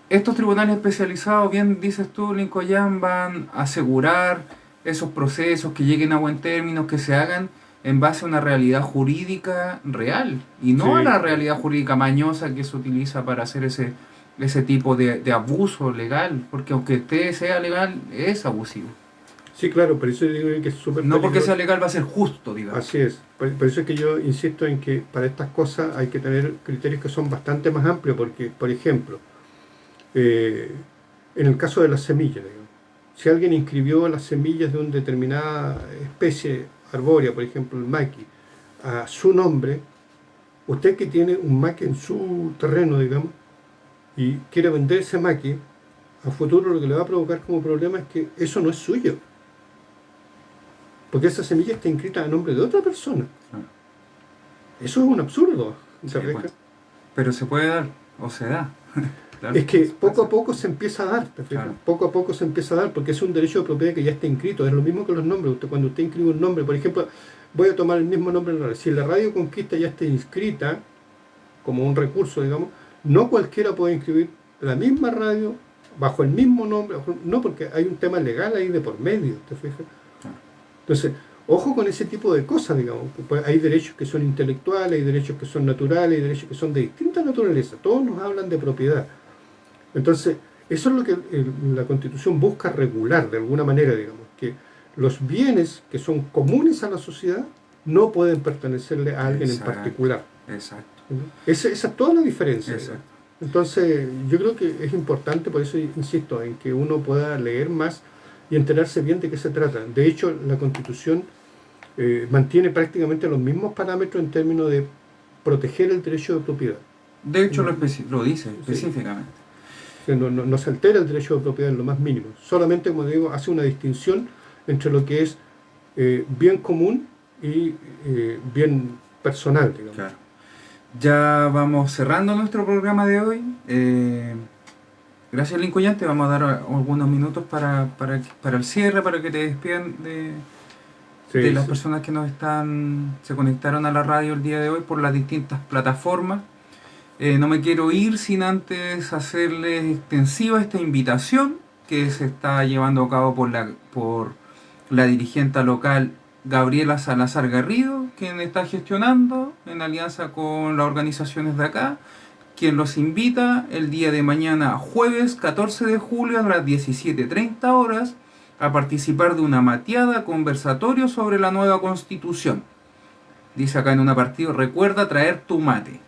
S1: estos tribunales especializados, bien dices tú, Lincoln, van a asegurar esos procesos que lleguen a buen término, que se hagan en base a una realidad jurídica real y no a
S2: Sí,
S1: la
S2: claro.
S1: realidad jurídica mañosa que se utiliza para hacer ese tipo de abuso legal, porque aunque usted sea legal, es abusivo.
S2: Sí, claro, por eso yo digo que es súper
S1: No porque sea
S2: peligroso.
S1: legal va a ser justo, digamos.
S2: Así es. Por eso es que yo insisto en que para estas cosas hay que tener criterios que son bastante más amplios, porque, por ejemplo, eh, en el caso de las semillas, digamos, si alguien inscribió las semillas de una determinada especie arbórea, por ejemplo el maqui, a su nombre, usted que tiene un maqui en su terreno, digamos, y quiere vender ese maqui, a futuro lo que le va a provocar como problema es que eso no es suyo, porque esa semilla está inscrita a nombre de otra persona.
S1: Ah,
S2: Eso es un absurdo,
S1: sí,
S2: ¿te
S1: pues.
S2: fijas?
S1: Pero se puede dar, o se da. Claro,
S2: Es que
S1: eso
S2: poco
S1: pasa.
S2: a poco se empieza a dar, ¿te fijas?
S1: Claro.
S2: Poco a poco se empieza a dar, porque es un derecho de propiedad que ya está inscrito. Es lo mismo que los nombres. Cuando usted inscribe un nombre, por ejemplo, voy a tomar el mismo nombre en la radio. Si la Radio Conquista ya está inscrita como un recurso, digamos, no cualquiera puede inscribir la misma radio bajo el mismo nombre. No, porque hay un tema legal ahí de por medio, ¿te fijas?
S1: Claro.
S2: Entonces, ojo con ese tipo de cosas, digamos. Pues hay derechos que son intelectuales, hay derechos que son naturales, hay derechos que son de distinta naturaleza. Todos nos hablan de propiedad. Entonces, eso es lo que la Constitución busca regular de alguna manera, digamos, que los bienes que son comunes a la sociedad no pueden pertenecerle a alguien en
S1: Exacto,
S2: particular.
S1: exacto,
S2: ¿No? Esa es toda la diferencia, digamos.
S1: exacto.
S2: Entonces, yo creo que es importante, por eso insisto, en que uno pueda leer más y enterarse bien de qué se trata. De hecho, la Constitución mantiene prácticamente los mismos parámetros en términos de proteger el derecho de propiedad.
S1: De hecho,
S2: No,
S1: lo dice
S2: sí,
S1: específicamente.
S2: que no se altera el derecho de propiedad en lo más mínimo. Solamente, como digo, hace una distinción entre lo que es bien común y bien personal, digamos.
S1: Claro. Ya vamos cerrando nuestro programa de hoy. Gracias, Lincoln. Te vamos a dar algunos minutos para el cierre, para que te despidan de
S2: Sí,
S1: las
S2: sí.
S1: personas que se conectaron a la radio el día de hoy por las distintas plataformas. No me quiero ir sin antes hacerles extensiva esta invitación que se está llevando a cabo por la dirigente local Gabriela Salazar Garrido, quien está gestionando en alianza con las organizaciones de acá, quien los invita el día de mañana, jueves 14 de julio a las 17:30 horas, a participar de una mateada conversatorio sobre la nueva constitución. Dice acá en una partida, recuerda traer tu mate.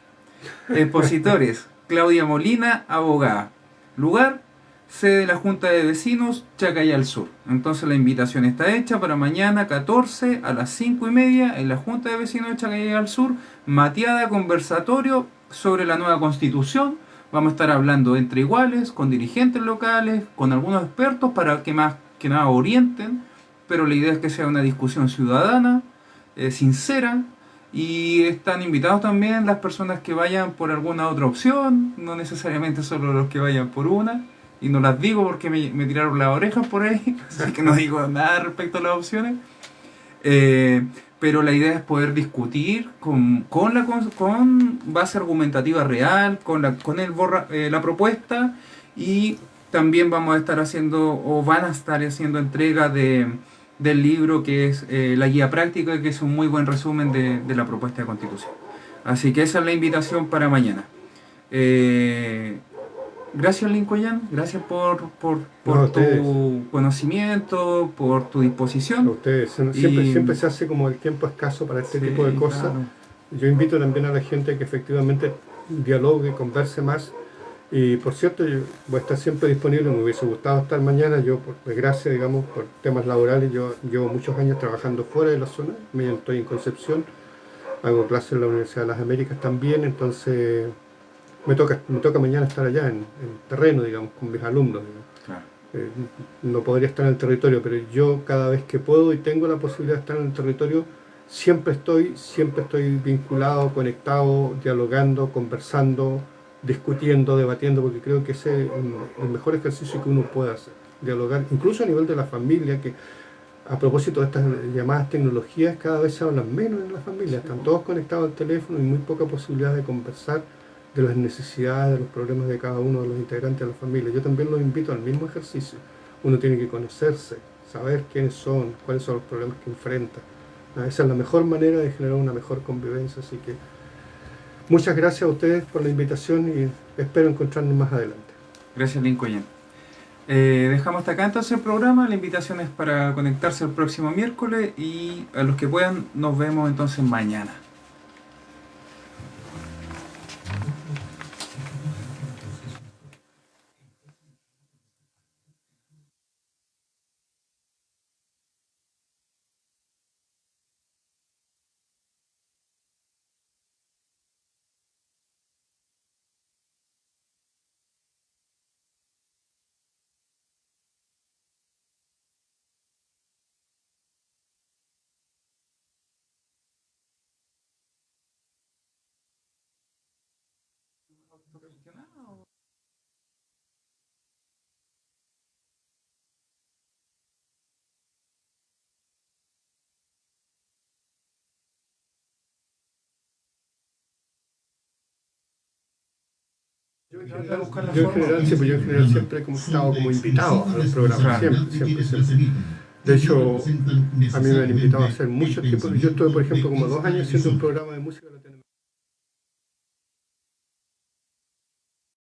S1: Expositores, Claudia Molina, abogada. Lugar, sede de la Junta de Vecinos, Chacayal Sur. Entonces la invitación está hecha para mañana 14 a las 5:30 en la Junta de Vecinos de Chacayal Sur, mateada conversatorio sobre la nueva constitución. Vamos a estar hablando entre iguales, con dirigentes locales, con algunos expertos para que más que nada orienten, pero la idea es que sea una discusión ciudadana, sincera, y están invitados también las personas que vayan por alguna otra opción, no necesariamente solo los que vayan por una. y no las digo porque me tiraron las orejas por ahí, así que no digo nada respecto a las opciones. Pero la idea es poder discutir con base argumentativa real, la propuesta, y también vamos a estar haciendo, o van a estar haciendo entrega del libro que es la guía práctica, que es un muy buen resumen de la propuesta de constitución. Así que esa es la invitación para mañana. Gracias, Lincoln, gracias por
S2: No,
S1: tu conocimiento, por tu
S2: a
S1: disposición.
S2: ustedes. Siempre se hace como el tiempo escaso para este
S1: Sí,
S2: tipo de cosas.
S1: claro.
S2: Yo invito también a la gente que efectivamente dialogue, converse más. Y por cierto, yo voy a estar siempre disponible. Me hubiese gustado estar mañana. Yo, por desgracia, digamos, por temas laborales, yo llevo muchos años trabajando fuera de la zona. Estoy en Concepción, hago clases en la Universidad de las Américas también. Entonces me toca mañana estar allá en terreno, digamos, con mis alumnos, digamos.
S1: Claro.
S2: No podría estar en el territorio, pero yo cada vez que puedo y tengo la posibilidad de estar en el territorio, siempre estoy vinculado, conectado, dialogando, conversando, discutiendo, debatiendo, porque creo que ese es el mejor ejercicio que uno puede hacer. Dialogar, incluso a nivel de la familia, que a propósito de estas llamadas tecnologías, cada vez se hablan menos en la familia, están todos conectados al teléfono y muy poca posibilidad de conversar de las necesidades, de los problemas de cada uno de los integrantes de la familia. Yo también los invito al mismo ejercicio. Uno tiene que conocerse, saber quiénes son, cuáles son los problemas que enfrentan. Esa es la mejor manera de generar una mejor convivencia. Así que muchas gracias a ustedes por la invitación y espero encontrarnos más adelante.
S1: Gracias, Lincoln. Dejamos hasta acá entonces el programa. La invitación es para conectarse el próximo miércoles, y a los que puedan nos vemos entonces mañana.
S2: Yo en general siempre he estado como invitado a los programas, siempre. De hecho, a mí me han invitado a hacer muchos tipos. Yo estuve, por ejemplo, como 2 años haciendo un programa de música.